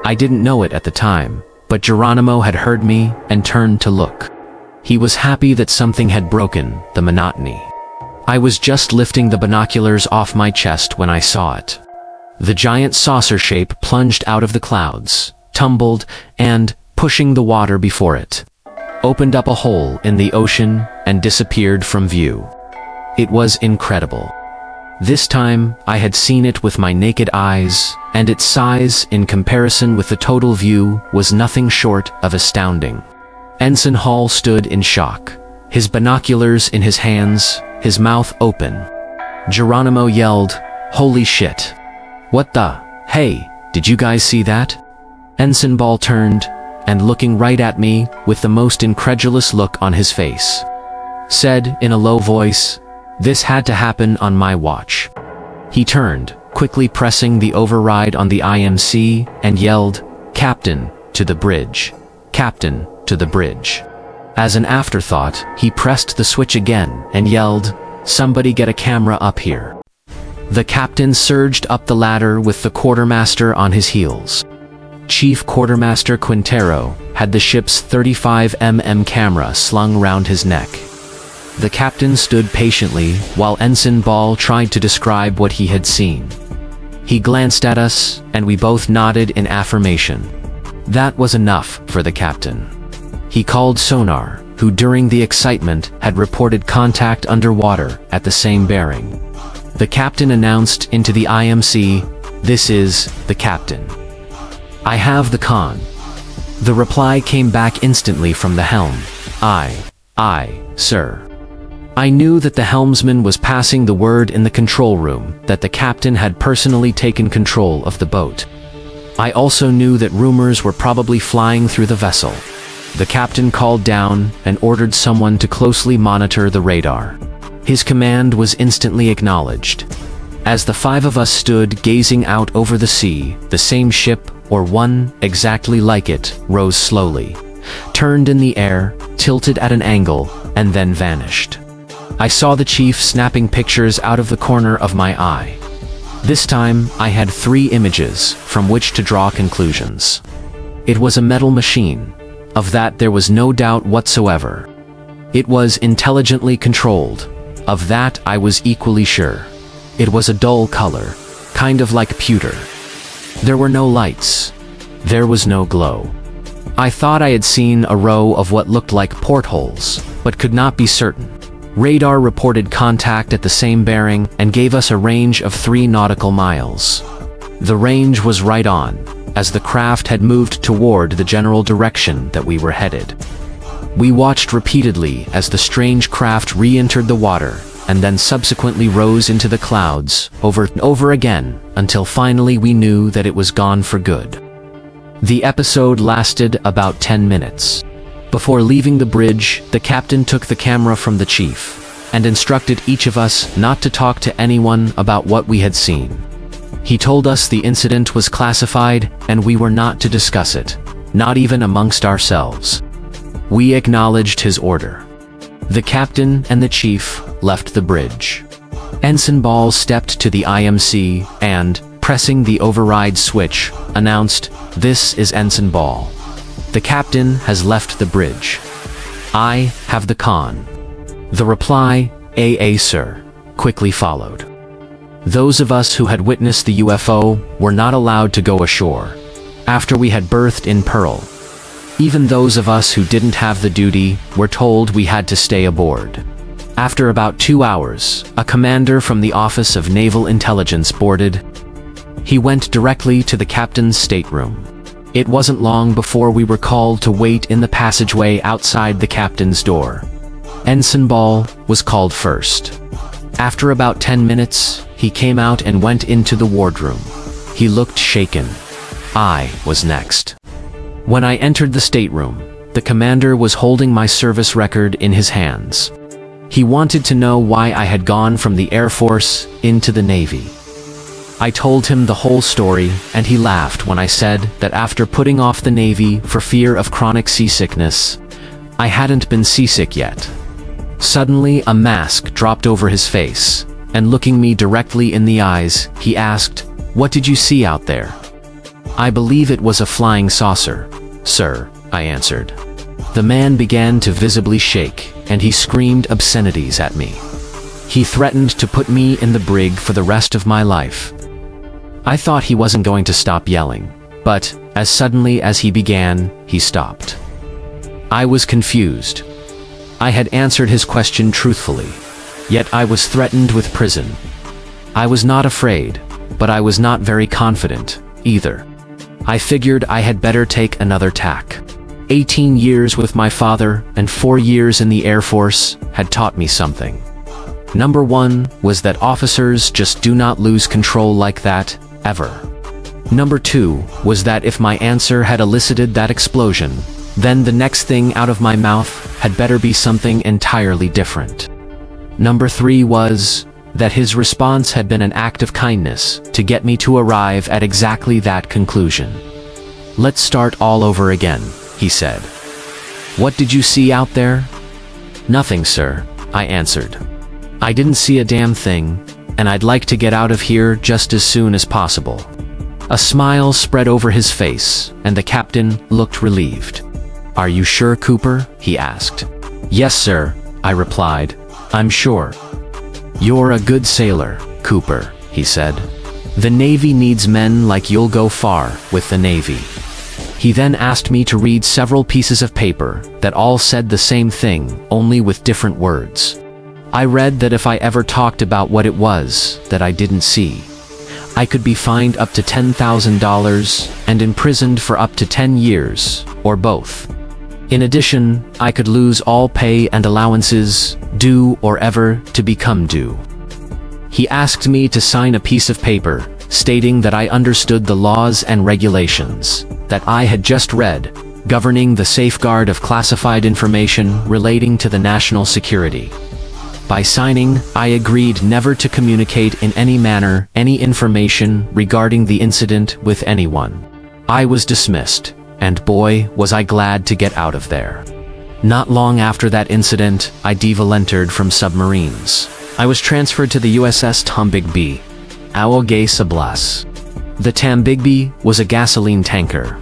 A: I didn't know it at the time, but Geronimo had heard me and turned to look. He was happy that something had broken the monotony. I was just lifting the binoculars off my chest when I saw it. The giant saucer shape plunged out of the clouds, tumbled, and, pushing the water before it, opened up a hole in the ocean and disappeared from view. It was incredible. This time, I had seen it with my naked eyes, and its size in comparison with the total view was nothing short of astounding. Ensign Hall stood in shock, his binoculars in his hands, his mouth open. Geronimo yelled, "Holy shit! What the? Hey, did you guys see that?" Ensign Ball turned, and looking right at me with the most incredulous look on his face, said in a low voice, "This had to happen on my watch." He turned, quickly pressing the override on the IMC, and yelled, "Captain, to the bridge. Captain, to the bridge." As an afterthought, he pressed the switch again and yelled, "Somebody get a camera up here." The captain surged up the ladder with the quartermaster on his heels. Chief Quartermaster Quintero had the ship's 35mm camera slung round his neck. The captain stood patiently while Ensign Ball tried to describe what he had seen. He glanced at us, and we both nodded in affirmation. That was enough for the captain. He called sonar, who during the excitement had reported contact underwater at the same bearing. The captain announced into the IMC, "This is the captain. I have the con." The reply came back instantly from the helm. Aye, sir." I knew that the helmsman was passing the word in the control room that the captain had personally taken control of the boat. I also knew that rumors were probably flying through the vessel. The captain called down and ordered someone to closely monitor the radar. His command was instantly acknowledged. As the five of us stood gazing out over the sea, the same ship, or one exactly like it, rose slowly, turned in the air, tilted at an angle, and then vanished. I saw the chief snapping pictures out of the corner of my eye. This time, I had 3 images from which to draw conclusions. It was a metal machine. Of that there was no doubt whatsoever. It was intelligently controlled. Of that I was equally sure. It was a dull color, kind of like pewter. There were no lights. There was no glow. I thought I had seen a row of what looked like portholes, but could not be certain. Radar reported contact at the same bearing and gave us a range of 3 nautical miles. The range was right on, as the craft had moved toward the general direction that we were headed. We watched repeatedly as the strange craft re-entered the water, and then subsequently rose into the clouds, over and over again, until finally we knew that it was gone for good. The episode lasted about 10 minutes. Before leaving the bridge, the captain took the camera from the chief, and instructed each of us not to talk to anyone about what we had seen. He told us the incident was classified, and we were not to discuss it, not even amongst ourselves. We acknowledged his order. The captain and the chief left the bridge. Ensign Ball stepped to the IMC and, pressing the override switch, announced, "This is Ensign Ball. The captain has left the bridge. I have the con." The reply, "AA, sir," quickly followed. Those of us who had witnessed the UFO were not allowed to go ashore after we had berthed in Pearl. Even those of us who didn't have the duty were told we had to stay aboard. After about 2 hours, a commander from the Office of Naval Intelligence boarded. He went directly to the captain's stateroom. It wasn't long before we were called to wait in the passageway outside the captain's door. Ensign Ball was called first. After about 10 minutes, he came out and went into the wardroom. He looked shaken. I was next. When I entered the stateroom, the commander was holding my service record in his hands. He wanted to know why I had gone from the Air Force into the Navy. I told him the whole story, and he laughed when I said that after putting off the Navy for fear of chronic seasickness, I hadn't been seasick yet. Suddenly, a mask dropped over his face, and looking me directly in the eyes, he asked, "What did you see out there?" "I believe it was a flying saucer, sir," I answered. The man began to visibly shake, and he screamed obscenities at me. He threatened to put me in the brig for the rest of my life. I thought he wasn't going to stop yelling, but, as suddenly as he began, he stopped. I was confused. I had answered his question truthfully, yet I was threatened with prison. I was not afraid, but I was not very confident, either. I figured I had better take another tack. 18 years with my father and 4 years in the Air Force had taught me something. Number 1 was that officers just do not lose control like that, ever. Number 2 was that if my answer had elicited that explosion, then the next thing out of my mouth had better be something entirely different. Number 3 was that his response had been an act of kindness to get me to arrive at exactly that conclusion. "Let's start all over again," he said. "What did you see out there?" "Nothing, sir," I answered. "I didn't see a damn thing, and I'd like to get out of here just as soon as possible." A smile spread over his face, and the captain looked relieved. "Are you sure, Cooper?" he asked. "Yes, sir," I replied. "I'm sure." "You're a good sailor, Cooper," he said. "The Navy needs men like you'll go far with the Navy." He then asked me to read several pieces of paper that all said the same thing, only with different words. I read that if I ever talked about what it was that I didn't see, I could be fined up to $10,000 and imprisoned for up to 10 years, or both. In addition, I could lose all pay and allowances, due or ever to become due. He asked me to sign a piece of paper stating that I understood the laws and regulations that I had just read, governing the safeguard of classified information relating to the national security. By signing, I agreed never to communicate in any manner any information regarding the incident with anyone. I was dismissed, and boy, was I glad to get out of there. Not long after that incident, I devalentered from submarines. I was transferred to the USS Tambigby, Awogay Sablas. The Tambigby was a gasoline tanker.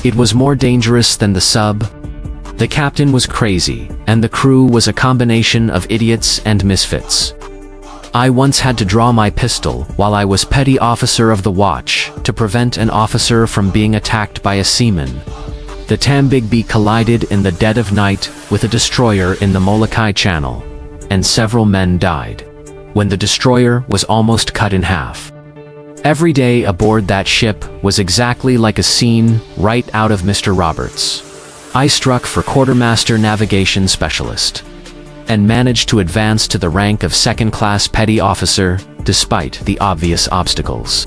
A: It was more dangerous than the sub. The captain was crazy, and the crew was a combination of idiots and misfits. I once had to draw my pistol while I was petty officer of the watch to prevent an officer from being attacked by a seaman. The Tambigby collided in the dead of night with a destroyer in the Molokai Channel, and several men died when the destroyer was almost cut in half. Every day aboard that ship was exactly like a scene right out of Mr. Roberts. I struck for Quartermaster Navigation Specialist and managed to advance to the rank of second-class petty officer despite the obvious obstacles.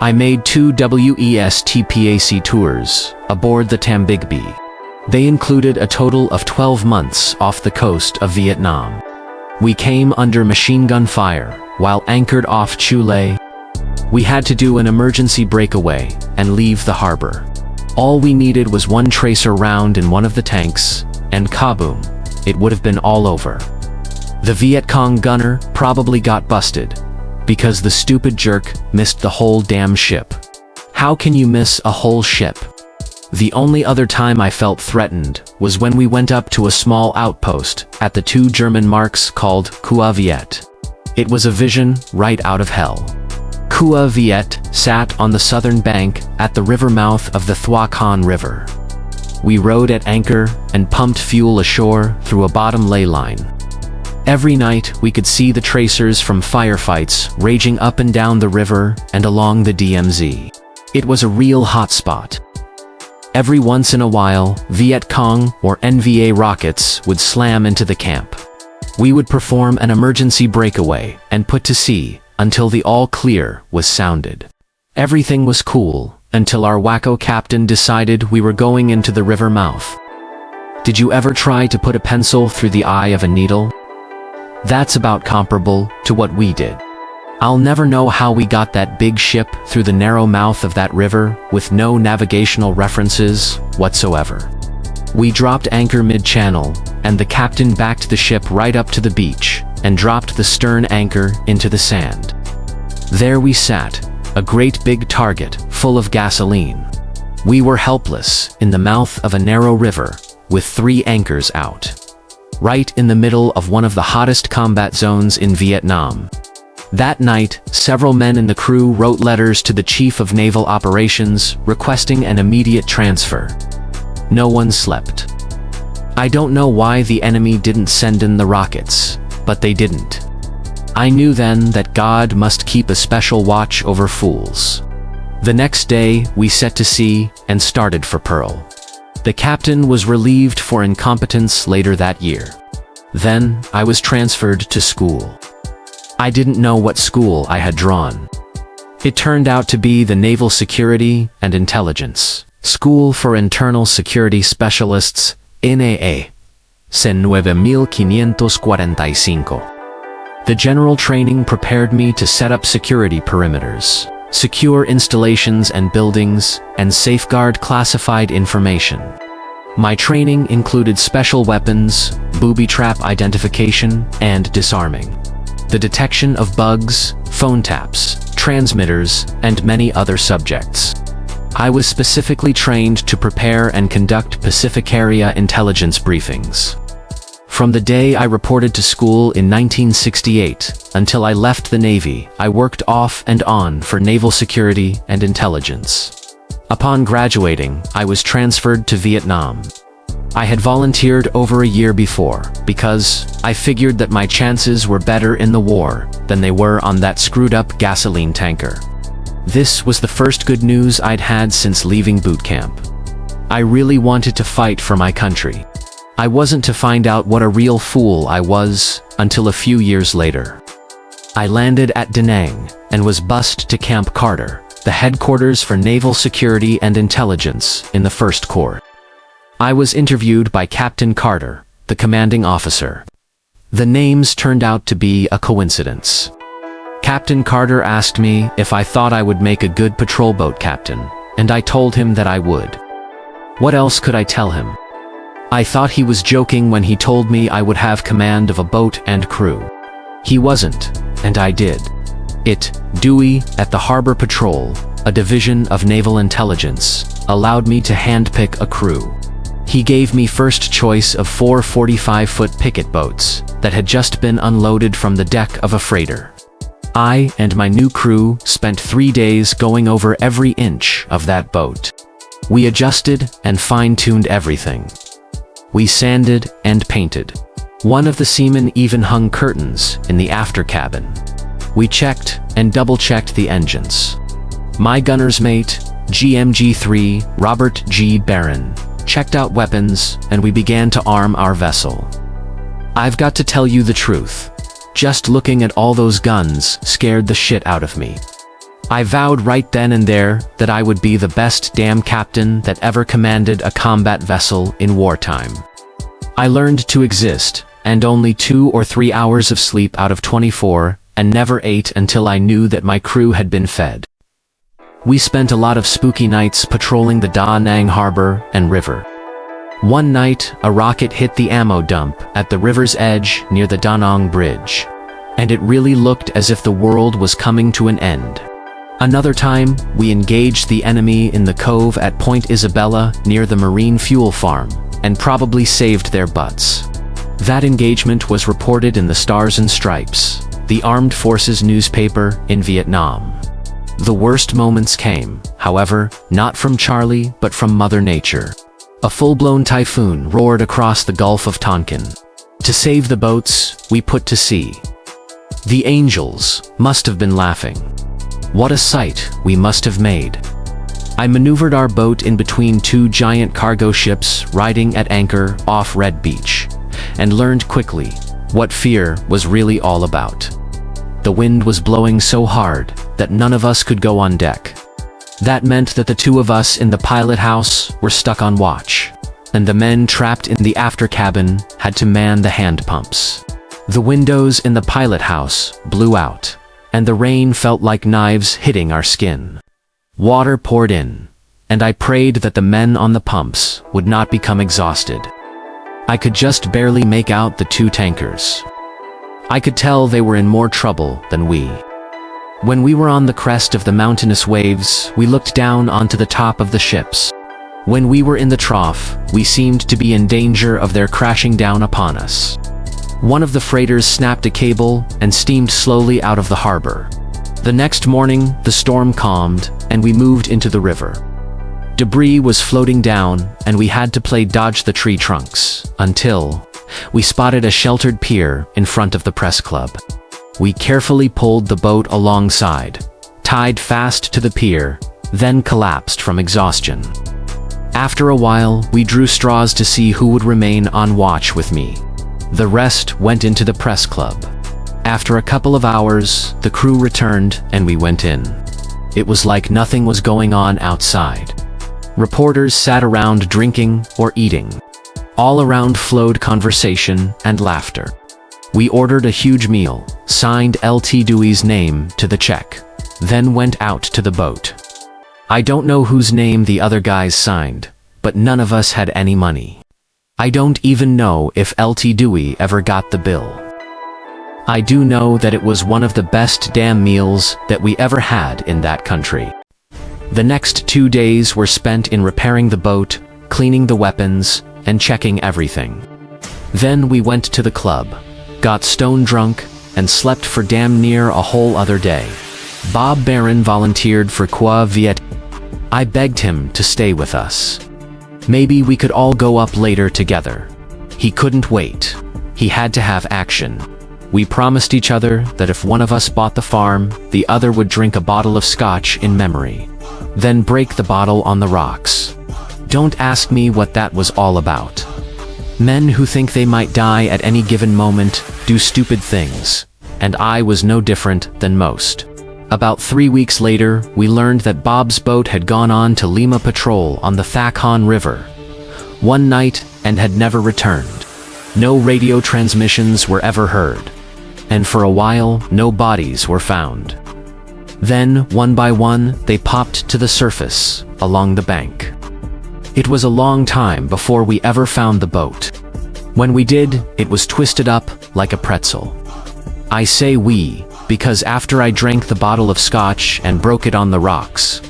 A: I made 2 WESTPAC tours aboard the Tambigby. They included a total of 12 months off the coast of Vietnam. We came under machine gun fire while anchored off Chule. We had to do an emergency breakaway and leave the harbor. All we needed was one tracer round in one of the tanks, and kaboom, it would have been all over. The Viet Cong gunner probably got busted, because the stupid jerk missed the whole damn ship. How can you miss a whole ship? The only other time I felt threatened was when we went up to a small outpost at the 2 German marks called Kua Viet. It was a vision right out of hell. Kua Viet sat on the southern bank at the river mouth of the Thua Con River. We rode at anchor and pumped fuel ashore through a bottom ley line. Every night we could see the tracers from firefights raging up and down the river and along the DMZ. It was a real hotspot. Every once in a while, Viet Cong or NVA rockets would slam into the camp. We would perform an emergency breakaway and put to sea until the all clear was sounded. Everything was cool until our wacko captain decided we were going into the river mouth. Did you ever try to put a pencil through the eye of a needle? That's about comparable to what we did. I'll never know how we got that big ship through the narrow mouth of that river with no navigational references whatsoever. We dropped anchor mid-channel, and the captain backed the ship right up to the beach and dropped the stern anchor into the sand. There we sat, a great big target full of gasoline. We were helpless in the mouth of a narrow river with 3 anchors out, right in the middle of one of the hottest combat zones in Vietnam. That night, several men in the crew wrote letters to the Chief of Naval Operations requesting an immediate transfer. No one slept. I don't know why the enemy didn't send in the rockets, but they didn't. I knew then that God must keep a special watch over fools. The next day, we set to sea and started for Pearl. The captain was relieved for incompetence later that year. Then, I was transferred to school. I didn't know what school I had drawn. It turned out to be the Naval Security and Intelligence School for Internal Security Specialists, NAA, CEN 9545. The general training prepared me to set up security perimeters, secure installations and buildings, and safeguard classified information. My training included special weapons, booby trap identification, and disarming, the detection of bugs, phone taps, transmitters, and many other subjects. I was specifically trained to prepare and conduct Pacific Area intelligence briefings. From the day I reported to school in 1968 until I left the Navy, I worked off and on for naval security and intelligence. Upon graduating, I was transferred to Vietnam. I had volunteered over a year before, because I figured that my chances were better in the war than they were on that screwed-up gasoline tanker. This was the first good news I'd had since leaving boot camp. I really wanted to fight for my country. I wasn't to find out what a real fool I was until a few years later. I landed at Da Nang and was bused to Camp Carter, the headquarters for Naval Security and Intelligence in the First Corps. I was interviewed by Captain Carter, the commanding officer. The names turned out to be a coincidence. Captain Carter asked me if I thought I would make a good patrol boat captain, and I told him that I would. What else could I tell him? I thought he was joking when he told me I would have command of a boat and crew. He wasn't, and I did. Dewey, at the Harbor Patrol, a division of Naval Intelligence, allowed me to handpick a crew. He gave me first choice of 4 45-foot picket boats that had just been unloaded from the deck of a freighter. I and my new crew spent 3 days going over every inch of that boat. We adjusted and fine-tuned everything. We sanded and painted. One of the seamen even hung curtains in the after cabin. We checked and double-checked the engines. My gunner's mate, GMG-3 Robert G. Barron, checked out weapons, and we began to arm our vessel. I've got to tell you the truth. Just looking at all those guns scared the shit out of me. I vowed right then and there that I would be the best damn captain that ever commanded a combat vessel in wartime. I learned to exist, and only 2 or 3 hours of sleep out of 24, and never ate until I knew that my crew had been fed. We spent a lot of spooky nights patrolling the Da Nang harbor and river. One night, a rocket hit the ammo dump at the river's edge near the Da Nang Bridge, and it really looked as if the world was coming to an end. Another time, we engaged the enemy in the cove at Point Isabella near the marine fuel farm, and probably saved their butts. That engagement was reported in the Stars and Stripes, the Armed Forces newspaper in Vietnam. The worst moments came, however, not from Charlie but from Mother Nature. A full-blown typhoon roared across the Gulf of Tonkin. To save the boats, we put to sea. The angels must have been laughing. What a sight we must have made. I maneuvered our boat in between 2 giant cargo ships riding at anchor off Red Beach, and learned quickly what fear was really all about. The wind was blowing so hard that none of us could go on deck. That meant that the 2 of us in the pilot house were stuck on watch, and the men trapped in the after cabin had to man the hand pumps. The windows in the pilot house blew out, and the rain felt like knives hitting our skin. Water poured in, and I prayed that the men on the pumps would not become exhausted. I could just barely make out the 2 tankers. I could tell they were in more trouble than we. When we were on the crest of the mountainous waves, we looked down onto the top of the ships. When we were in the trough, we seemed to be in danger of their crashing down upon us. One of the freighters snapped a cable and steamed slowly out of the harbor. The next morning, the storm calmed, and we moved into the river. Debris was floating down, and we had to play dodge the tree trunks, until we spotted a sheltered pier in front of the press club. We carefully pulled the boat alongside, tied fast to the pier, then collapsed from exhaustion. After a while, we drew straws to see who would remain on watch with me. The rest went into the press club. After a couple of hours, the crew returned and we went in. It was like nothing was going on outside. Reporters sat around drinking or eating. All around flowed conversation and laughter. We ordered a huge meal, signed Lt. Dewey's name to the check, then went out to the boat. I don't know whose name the other guys signed, but none of us had any money. I don't even know if Lt. Dewey ever got the bill. I do know that it was one of the best damn meals that we ever had in that country. The next 2 days were spent in repairing the boat, cleaning the weapons, and checking everything. Then we went to the club, got stone drunk, and slept for damn near a whole other day. Bob Barron volunteered for Qua Viet. I begged him to stay with us. Maybe we could all go up later together. He couldn't wait. He had to have action. We promised each other that if one of us bought the farm, the other would drink a bottle of scotch in memory. Then break the bottle on the rocks. Don't ask me what that was all about. Men who think they might die at any given moment do stupid things, and I was no different than most. About 3 weeks later, we learned that Bob's boat had gone on to Lima Patrol on the Thakhan River one night and had never returned. No radio transmissions were ever heard, and for a while, no bodies were found. Then, one by one, they popped to the surface, along the bank. It was a long time before we ever found the boat. When we did, it was twisted up like a pretzel. I say we, because after I drank the bottle of scotch and broke it on the rocks,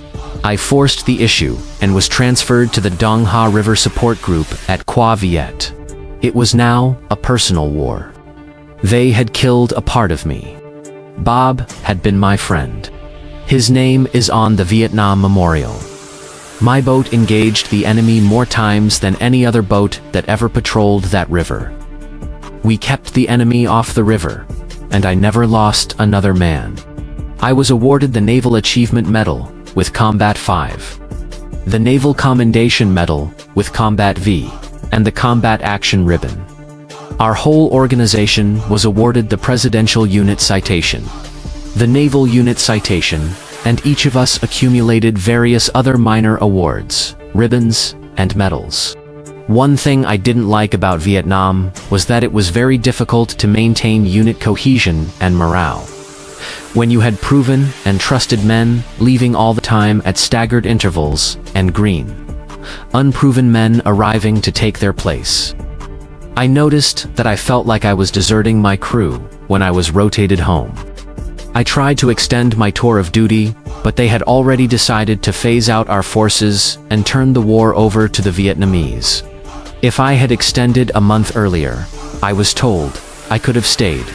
A: I forced the issue and was transferred to the Dongha River Support Group at Qua Viet. It was now a personal war. They had killed a part of me. Bob had been my friend. His name is on the Vietnam Memorial. My boat engaged the enemy more times than any other boat that ever patrolled that river. We kept the enemy off the river, and I never lost another man. I was awarded the Naval Achievement Medal with Combat 5, the Naval Commendation Medal with Combat V, and the Combat Action Ribbon. Our whole organization was awarded the Presidential Unit Citation, the Naval Unit Citation, and each of us accumulated various other minor awards, ribbons, and medals. One thing I didn't like about Vietnam was that it was very difficult to maintain unit cohesion and morale. When you had proven and trusted men leaving all the time at staggered intervals, and green, unproven men arriving to take their place. I noticed that I felt like I was deserting my crew when I was rotated home. I tried to extend my tour of duty, but they had already decided to phase out our forces and turn the war over to the Vietnamese. If I had extended a month earlier, I was told, I could have stayed.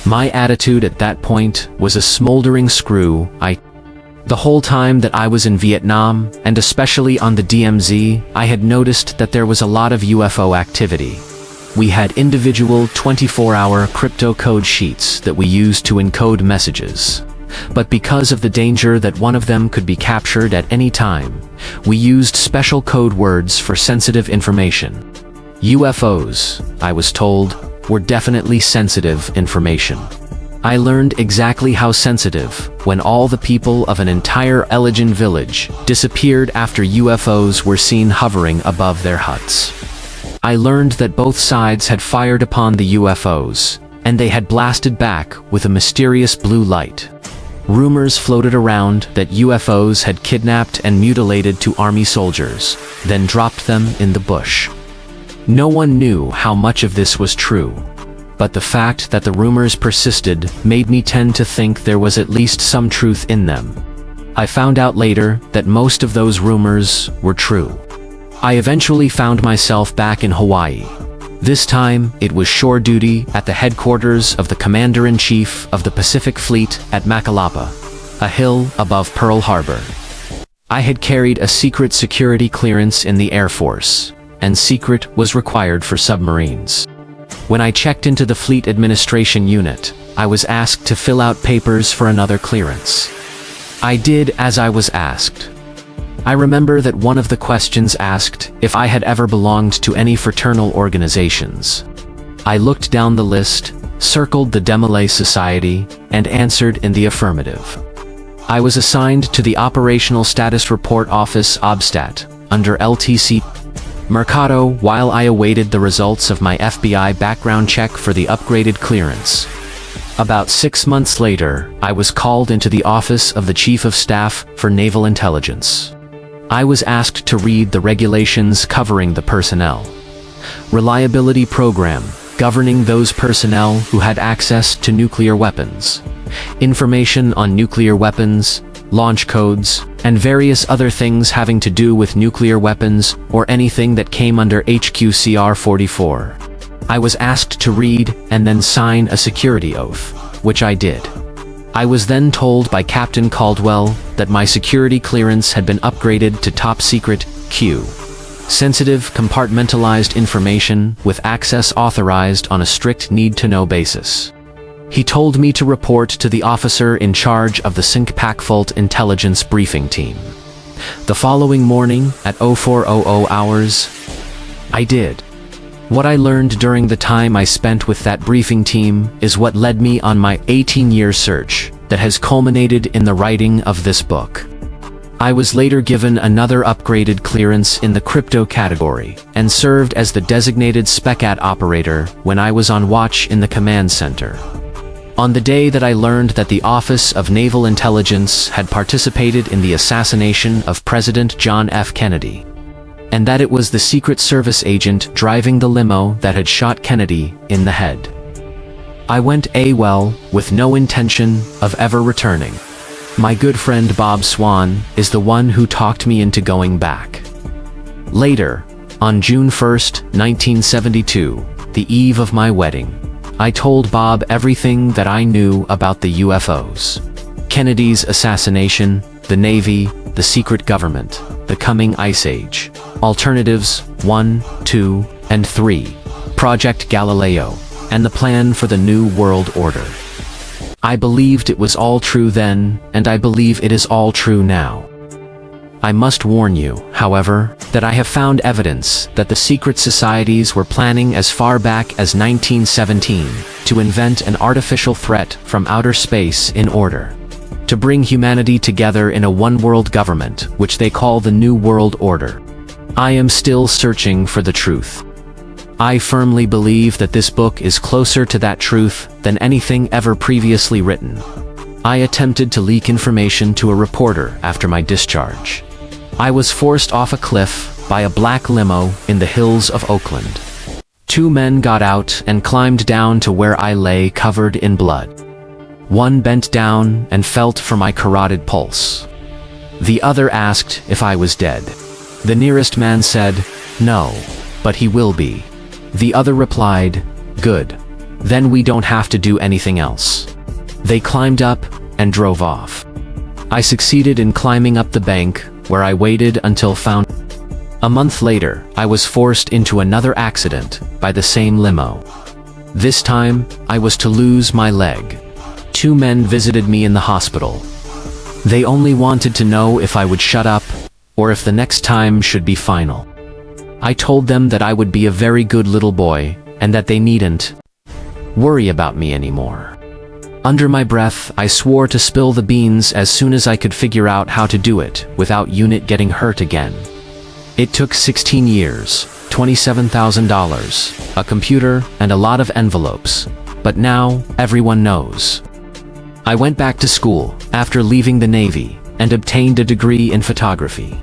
A: My attitude at that point was a smoldering screw. The whole time that I was in Vietnam, and especially on the DMZ, I had noticed that there was a lot of UFO activity. We had individual 24-hour crypto code sheets that we used to encode messages. But because of the danger that one of them could be captured at any time, we used special code words for sensitive information. UFOs, I was told, were definitely sensitive information. I learned exactly how sensitive when all the people of an entire Eligen village disappeared after UFOs were seen hovering above their huts. I learned that both sides had fired upon the UFOs, and they had blasted back with a mysterious blue light. Rumors floated around that UFOs had kidnapped and mutilated 2 army soldiers, then dropped them in the bush. No one knew how much of this was true, but the fact that the rumors persisted made me tend to think there was at least some truth in them. I found out later that most of those rumors were true. I eventually found myself back in Hawaii. This time, it was shore duty at the headquarters of the Commander-in-Chief of the Pacific Fleet at Makalapa, a hill above Pearl Harbor. I had carried a secret security clearance in the Air Force, and secret was required for submarines. When I checked into the Fleet Administration Unit, I was asked to fill out papers for another clearance. I did as I was asked. I remember that one of the questions asked if I had ever belonged to any fraternal organizations. I looked down the list, circled the Demolay Society, and answered in the affirmative. I was assigned to the Operational Status Report Office OBSTAT, under LTC Mercado while I awaited the results of my FBI background check for the upgraded clearance. About 6 months later, I was called into the office of the Chief of Staff for Naval Intelligence. I was asked to read the regulations covering the personnel reliability program governing those personnel who had access to nuclear weapons, information on nuclear weapons, launch codes, and various other things having to do with nuclear weapons or anything that came under HQCR 44. I was asked to read and then sign a security oath, which I did. I was then told by Captain Caldwell that my security clearance had been upgraded to top secret Q. Sensitive, compartmentalized information with access authorized on a strict need-to-know basis. He told me to report to the officer in charge of the Sync-Packfault intelligence briefing team. The following morning, at 0400 hours, I did. What I learned during the time I spent with that briefing team is what led me on my 18-year search that has culminated in the writing of this book. I was later given another upgraded clearance in the crypto category and served as the designated SPECAT operator when I was on watch in the command center. On the day that I learned that the Office of Naval Intelligence had participated in the assassination of President John F. Kennedy, and that it was the Secret Service agent driving the limo that had shot Kennedy in the head, I went AWOL with no intention of ever returning. My good friend Bob Swan is the one who talked me into going back. Later, on June 1st, 1972, the eve of my wedding, I told Bob everything that I knew about the UFOs. Kennedy's assassination, the Navy, the secret government, the coming Ice Age, Alternatives 1, 2, and 3, Project Galileo, and the plan for the New World Order. I believed it was all true then, and I believe it is all true now. I must warn you, however, that I have found evidence that the secret societies were planning as far back as 1917 to invent an artificial threat from outer space in order to bring humanity together in a one-world government, which they call the New World Order. I am still searching for the truth. I firmly believe that this book is closer to that truth than anything ever previously written. I attempted to leak information to a reporter after my discharge. I was forced off a cliff by a black limo in the hills of Oakland. 2 men got out and climbed down to where I lay covered in blood. One bent down and felt for my carotid pulse. The other asked if I was dead. The nearest man said, "No, but he will be." The other replied, "Good. Then we don't have to do anything else." They climbed up and drove off. I succeeded in climbing up the bank, where I waited until found. A month later, I was forced into another accident by the same limo. This time, I was to lose my leg. 2 men visited me in the hospital. They only wanted to know if I would shut up, or if the next time should be final. I told them that I would be a very good little boy, and that they needn't worry about me anymore. Under my breath, I swore to spill the beans as soon as I could figure out how to do it without Unit getting hurt again. It took 16 years, $27,000, a computer, and a lot of envelopes, but now everyone knows. I went back to school after leaving the Navy and obtained a degree in photography.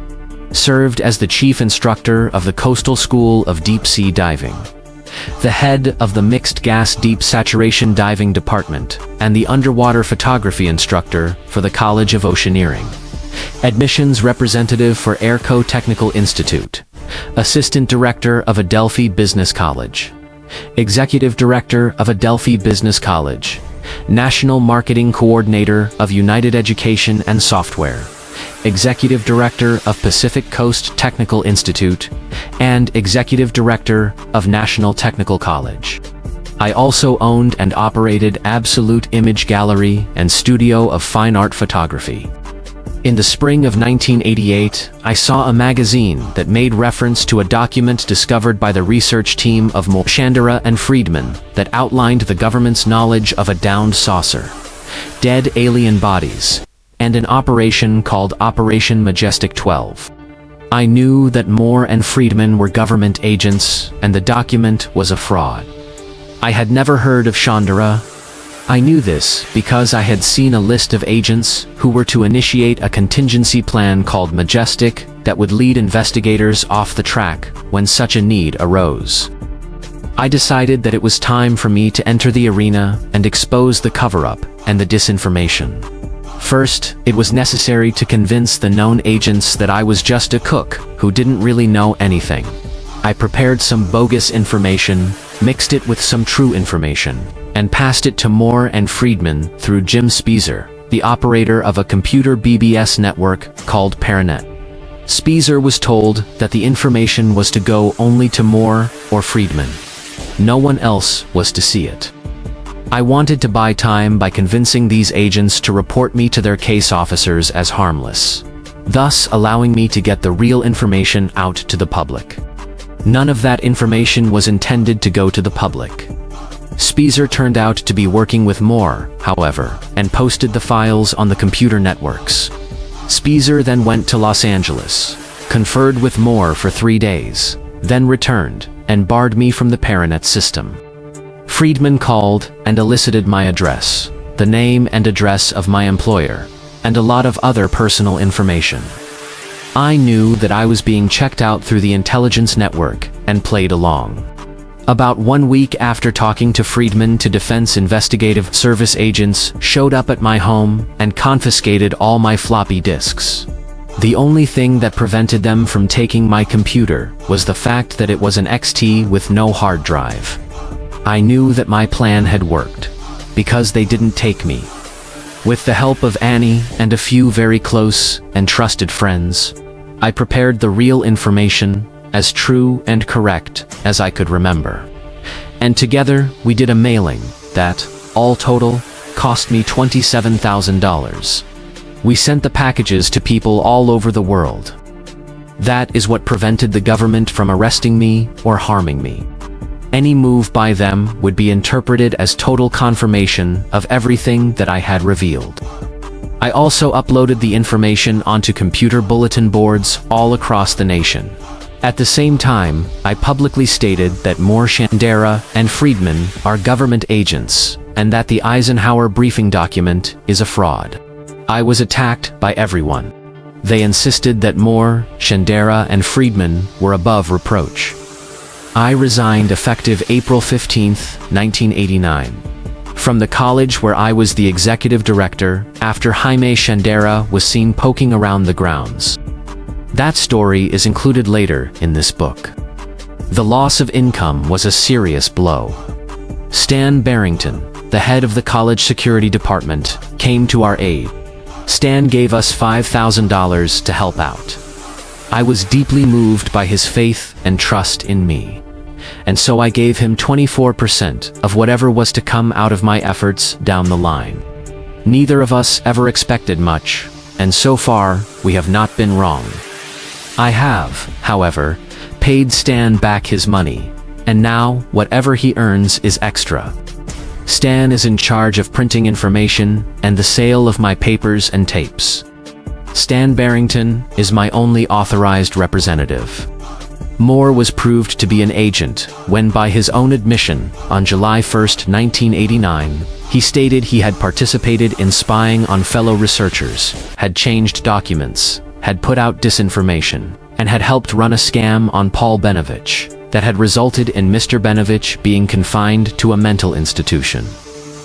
A: Served as the chief instructor of the Coastal School of Deep Sea Diving, the head of the Mixed Gas Deep Saturation Diving Department, and the underwater photography instructor for the College of Oceaneering. Admissions representative for Airco Technical Institute. Assistant director of Adelphi Business College. Executive director of Adelphi Business College. National Marketing Coordinator of United Education and Software. Executive Director of Pacific Coast Technical Institute, and Executive Director of National Technical College. I also owned and operated Absolute Image Gallery and Studio of Fine Art Photography. In the spring of 1988, I saw a magazine that made reference to a document discovered by the research team of Chandra and Friedman that outlined the government's knowledge of a downed saucer, dead alien bodies, and an operation called Operation Majestic 12. I knew that Moore and Friedman were government agents, and the document was a fraud. I had never heard of Chandra. I knew this because I had seen a list of agents who were to initiate a contingency plan called Majestic that would lead investigators off the track when such a need arose. I decided that it was time for me to enter the arena and expose the cover-up and the disinformation. First, it was necessary to convince the known agents that I was just a cook who didn't really know anything. I prepared some bogus information, mixed it with some true information, and passed it to Moore and Friedman through Jim Spieser, the operator of a computer BBS network called Paranet. Spieser was told that the information was to go only to Moore or Friedman. No one else was to see it. I wanted to buy time by convincing these agents to report me to their case officers as harmless, thus allowing me to get the real information out to the public. None of that information was intended to go to the public. Spieser turned out to be working with Moore, however, and posted the files on the computer networks. Spieser then went to Los Angeles, conferred with Moore for 3 days, then returned, and barred me from the Paranet system. Friedman called and elicited my address, the name and address of my employer, and a lot of other personal information. I knew that I was being checked out through the intelligence network and played along. About 1 week after talking to Friedman, Defense Investigative Service agents showed up at my home and confiscated all my floppy disks. The only thing that prevented them from taking my computer was the fact that it was an XT with no hard drive. I knew that my plan had worked, because they didn't take me. With the help of Annie and a few very close and trusted friends, I prepared the real information as true and correct as I could remember. And together we did a mailing that, all total, cost me $27,000. We sent the packages to people all over the world. That is what prevented the government from arresting me or harming me. Any move by them would be interpreted as total confirmation of everything that I had revealed. I also uploaded the information onto computer bulletin boards all across the nation. At the same time, I publicly stated that Moore, Shandera, and Friedman are government agents, and that the Eisenhower briefing document is a fraud. I was attacked by everyone. They insisted that Moore, Shandera, and Friedman were above reproach. I resigned effective April 15, 1989. From the college where I was the executive director after Jaime Shandera was seen poking around the grounds. That story is included later in this book. The loss of income was a serious blow. Stan Barrington, the head of the college security department, came to our aid. Stan gave us $5,000 to help out. I was deeply moved by his faith and trust in me, and so I gave him 24% of whatever was to come out of my efforts down the line. Neither of us ever expected much, and so far, we have not been wrong. I have, however, paid Stan back his money, and now whatever he earns is extra. Stan is in charge of printing information and the sale of my papers and tapes. Stan Barrington is my only authorized representative. Moore was proved to be an agent when, by his own admission, on July 1, 1989, he stated he had participated in spying on fellow researchers, had changed documents, had put out disinformation, and had helped run a scam on Paul Benovich that had resulted in Mr. Benovich being confined to a mental institution.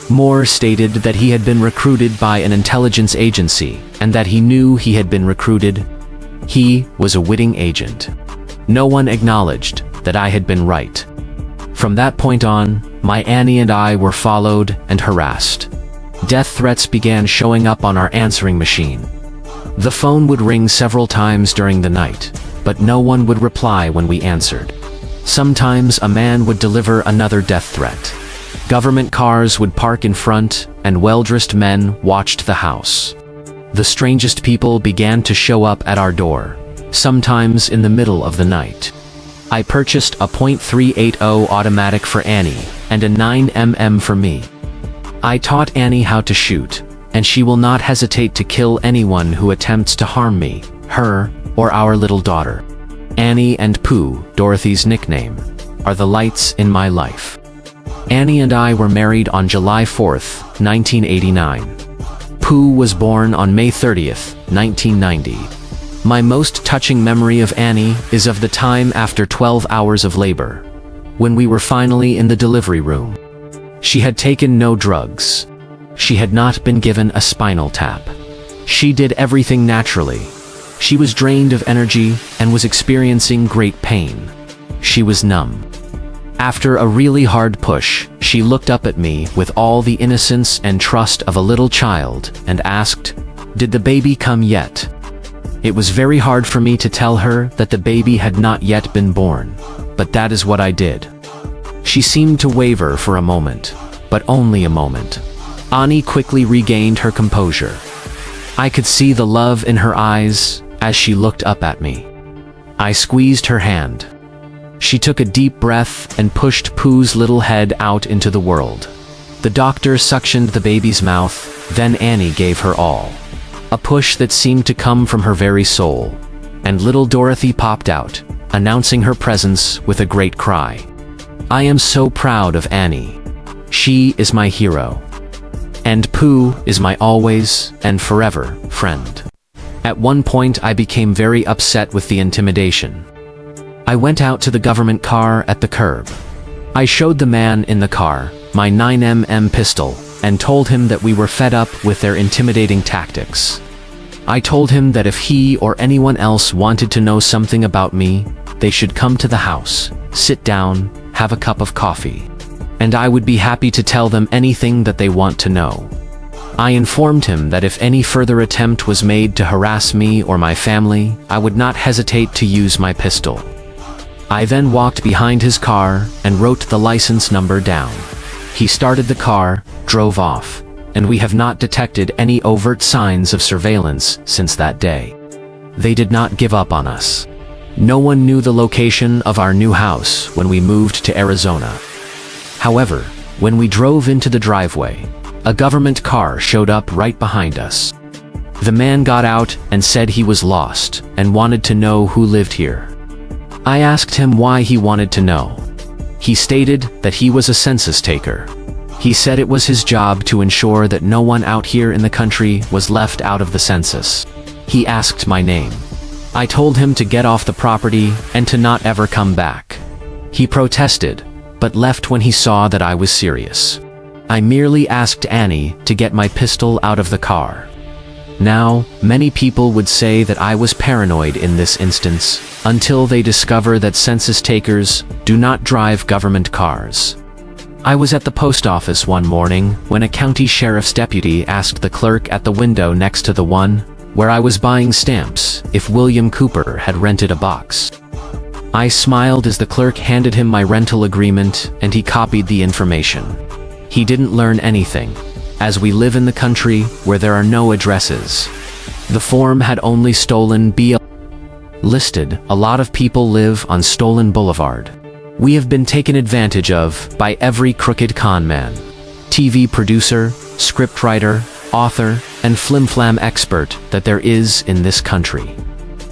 A: Moore stated that he had been recruited by an intelligence agency and that he knew he had been recruited. He was a witting agent. No one acknowledged that I had been right. From that point on, my Annie and I were followed and harassed. Death threats began showing up on our answering machine. The phone would ring several times during the night, but no one would reply when we answered. Sometimes a man would deliver another death threat. Government cars would park in front, and well-dressed men watched the house. The strangest people began to show up at our door, sometimes in the middle of the night. I purchased a .380 automatic for Annie and a 9mm for me. I taught Annie how to shoot, and she will not hesitate to kill anyone who attempts to harm me, her, or our little daughter. Annie and Pooh, Dorothy's nickname, are the lights in my life. Annie and I were married on July 4, 1989. Pooh was born on May 30, 1990. My most touching memory of Annie is of the time after 12 hours of labor, when we were finally in the delivery room. She had taken no drugs. She had not been given a spinal tap. She did everything naturally. She was drained of energy and was experiencing great pain. she was numb. After a really hard push, she looked up at me with all the innocence and trust of a little child and asked, "Did the baby come yet?" It was very hard for me to tell her that the baby had not yet been born, but that is what I did. She seemed to waver for a moment, but only a moment. Ani quickly regained her composure. I could see the love in her eyes as she looked up at me. I squeezed her hand. She took a deep breath and pushed Pooh's little head out into the world. The doctor suctioned the baby's mouth, then Annie gave her all. A push that seemed to come from her very soul, and little Dorothy popped out, announcing her presence with a great cry. I am so proud of Annie. She is my hero. And Pooh is my always and forever friend. At one point I became very upset with the intimidation. I went out to the government car at the curb. I showed the man in the car my 9mm pistol and told him that we were fed up with their intimidating tactics. I told him that if he or anyone else wanted to know something about me, they should come to the house, sit down, have a cup of coffee, and I would be happy to tell them anything that they want to know. I informed him that if any further attempt was made to harass me or my family, I would not hesitate to use my pistol. I then walked behind his car and wrote the license number down. He started the car, drove off, and we have not detected any overt signs of surveillance since that day. They did not give up on us. No one knew the location of our new house when we moved to Arizona. However, when we drove into the driveway, a government car showed up right behind us. The man got out and said he was lost and wanted to know who lived here. I asked him why he wanted to know. He stated that he was a census taker. He said it was his job to ensure that no one out here in the country was left out of the census. He asked my name. I told him to get off the property and to not ever come back. He protested, but left when he saw that I was serious. I merely asked Annie to get my pistol out of the car. Now, many people would say that I was paranoid in this instance, until they discover that census takers do not drive government cars. I was at the post office one morning when a county sheriff's deputy asked the clerk at the window next to the one where I was buying stamps if William Cooper had rented a box. I smiled as the clerk handed him my rental agreement and he copied the information. He didn't learn anything, as we live in the country where there are no addresses. The form had only stolen BL listed. A lot of people live on Stolen Boulevard. We have been taken advantage of by every crooked con man, TV producer, scriptwriter, author, and flim-flam expert that there is in this country.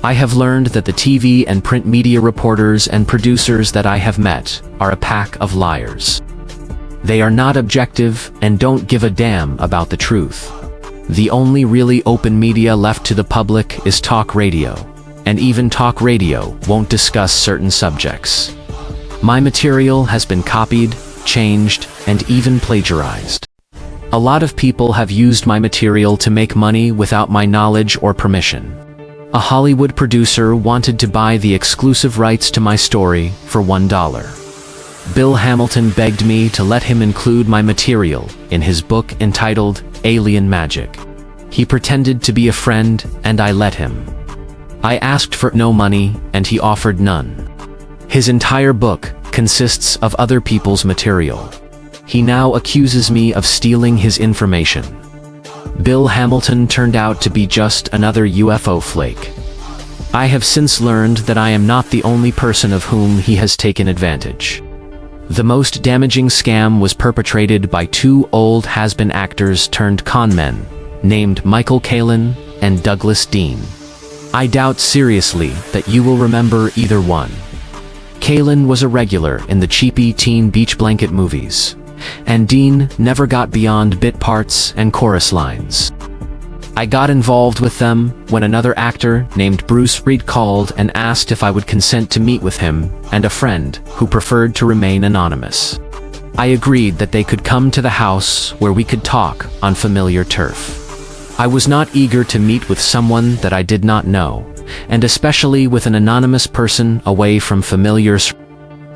A: I have learned that the TV and print media reporters and producers that I have met are a pack of liars. They are not objective and don't give a damn about the truth. The only really open media left to the public is talk radio, and even talk radio won't discuss certain subjects. My material has been copied, changed, and even plagiarized. A lot of people have used my material to make money without my knowledge or permission. A Hollywood producer wanted to buy the exclusive rights to my story for $1. Bill Hamilton begged me to let him include my material in his book entitled Alien Magic. He pretended to be a friend, and I let him. I asked for no money, and he offered none. His entire book consists of other people's material. He now accuses me of stealing his information. Bill Hamilton turned out to be just another UFO flake. I have since learned that I am not the only person of whom he has taken advantage. The most damaging scam was perpetrated by two old has-been actors turned con men, named Michael Kalin and Douglas Dean. I doubt seriously that you will remember either one. Kalin was a regular in the cheapy teen beach blanket movies, and Dean never got beyond bit parts and chorus lines. I got involved with them when another actor named Bruce Reed called and asked if I would consent to meet with him and a friend who preferred to remain anonymous. I agreed that they could come to the house where we could talk on familiar turf. I was not eager to meet with someone that I did not know, and especially with an anonymous person away from familiar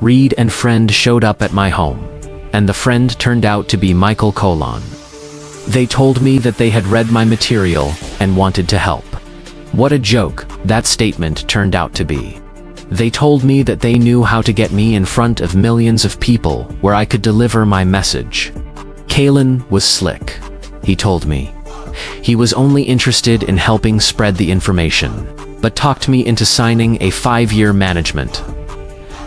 A: Reed and friend showed up at my home, and the friend turned out to be Michael Colon. They told me that they had read my material and wanted to help. What a joke that statement turned out to be. They told me that they knew how to get me in front of millions of people where I could deliver my message. Kalen was slick, he told me. He was only interested in helping spread the information, but talked me into signing a 5-year management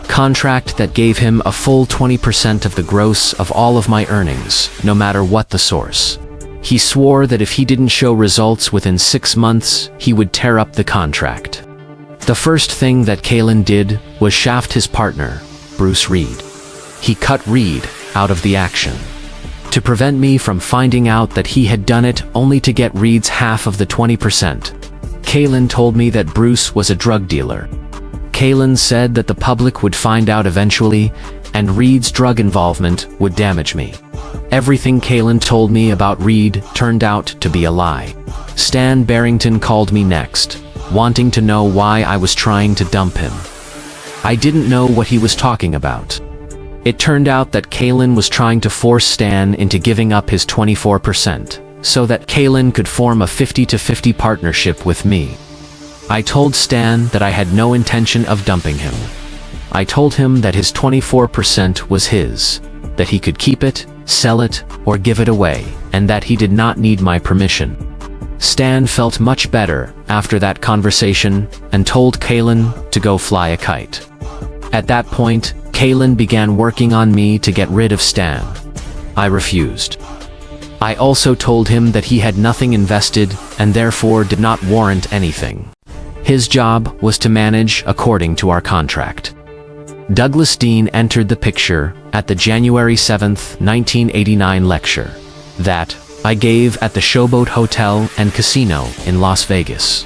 A: contract that gave him a full 20% of the gross of all of my earnings, no matter what the source. He swore that if he didn't show results within 6 months, he would tear up the contract. The first thing that Kalen did was shaft his partner, Bruce Reed. He cut Reed out of the action to prevent me from finding out that he had done it, only to get Reed's half of the 20%. Kalen told me that Bruce was a drug dealer. Kalen said that the public would find out eventually, and Reed's drug involvement would damage me. Everything Kalen told me about Reed turned out to be a lie. Stan Barrington called me next, wanting to know why I was trying to dump him. I didn't know what he was talking about. It turned out that Kalen was trying to force Stan into giving up his 24%, so that Kalen could form a 50-50 partnership with me. I told Stan that I had no intention of dumping him. I told him that his 24% was his, that he could keep it, sell it, or give it away, and that he did not need my permission. Stan felt much better after that conversation and told Kalen to go fly a kite. At that point, Kalen began working on me to get rid of Stan. I refused. I also told him that he had nothing invested and therefore did not warrant anything. His job was to manage according to our contract. Douglas Dean entered the picture at the January 7, 1989 lecture that I gave at the Showboat Hotel and Casino in Las Vegas.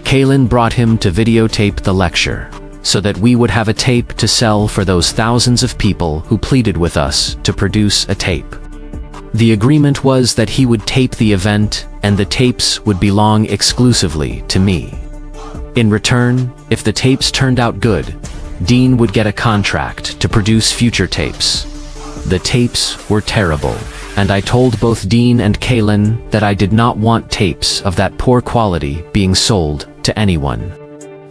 A: Kalen brought him to videotape the lecture so that we would have a tape to sell for those thousands of people who pleaded with us to produce a tape. The agreement was that he would tape the event and the tapes would belong exclusively to me. In return, if the tapes turned out good, Dean would get a contract to produce future tapes. The tapes were terrible, and I told both Dean and Kalen that I did not want tapes of that poor quality being sold to anyone.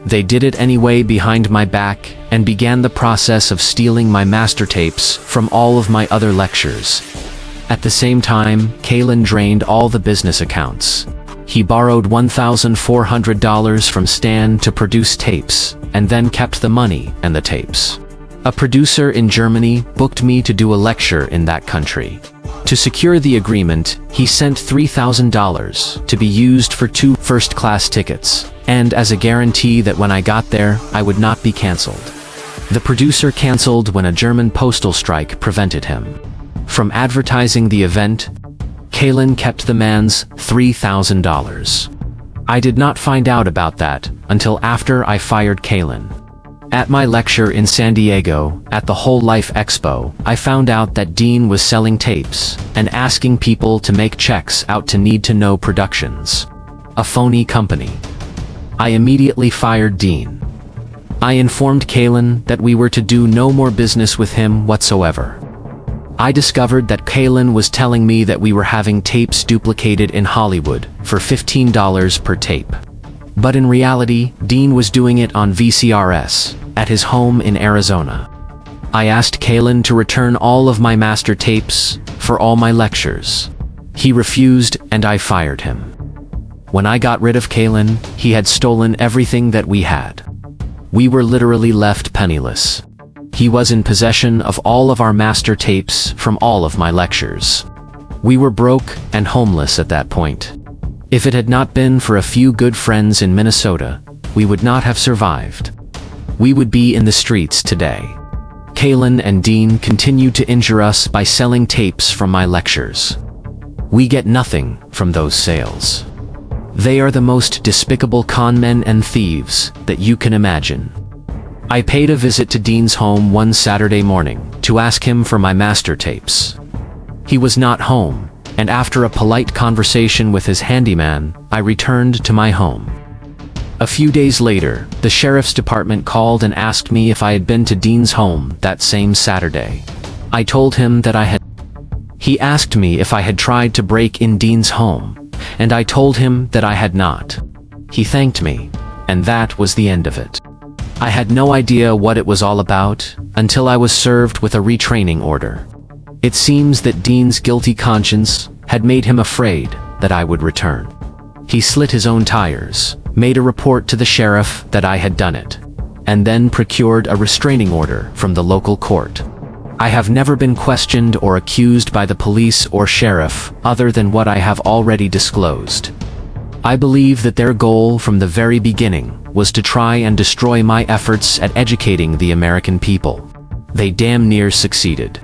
A: They did it anyway behind my back and began the process of stealing my master tapes from all of my other lectures. At the same time, Kalen drained all the business accounts. He borrowed $1,400 from Stan to produce tapes, and then kept the money and the tapes. A producer in Germany booked me to do a lecture in that country. To secure the agreement, he sent $3,000 to be used for 2 first-class tickets, and as a guarantee that when I got there, I would not be cancelled. The producer cancelled when a German postal strike prevented him from advertising the event. Kalen kept the man's $3,000. I did not find out about that until after I fired Kalen. At my lecture in San Diego, at the Whole Life Expo, I found out that Dean was selling tapes and asking people to make checks out to Need to Know Productions, a phony company. I immediately fired Dean. I informed Kalen that we were to do no more business with him whatsoever. I discovered that Kalen was telling me that we were having tapes duplicated in Hollywood for $15 per tape. But in reality, Dean was doing it on VCRs at his home in Arizona. I asked Kalen to return all of my master tapes for all my lectures. He refused and I fired him. When I got rid of Kalen, he had stolen everything that we had. We were literally left penniless. He was in possession of all of our master tapes from all of my lectures. We were broke and homeless at that point. If it had not been for a few good friends in Minnesota, we would not have survived. We would be in the streets today. Kalen and Dean continued to injure us by selling tapes from my lectures. We get nothing from those sales. They are the most despicable con men and thieves that you can imagine. I paid a visit to Dean's home one Saturday morning to ask him for my master tapes. He was not home, and after a polite conversation with his handyman, I returned to my home. A few days later, the sheriff's department called and asked me if I had been to Dean's home that same Saturday. I told him that I had. He asked me if I had tried to break in Dean's home, and I told him that I had not. He thanked me, and that was the end of it. I had no idea what it was all about until I was served with a retraining order. It seems that Dean's guilty conscience had made him afraid that I would return. He slit his own tires, made a report to the sheriff that I had done it, and then procured a restraining order from the local court. I have never been questioned or accused by the police or sheriff other than what I have already disclosed. I believe that their goal from the very beginning was to try and destroy my efforts at educating the American people. They damn near succeeded.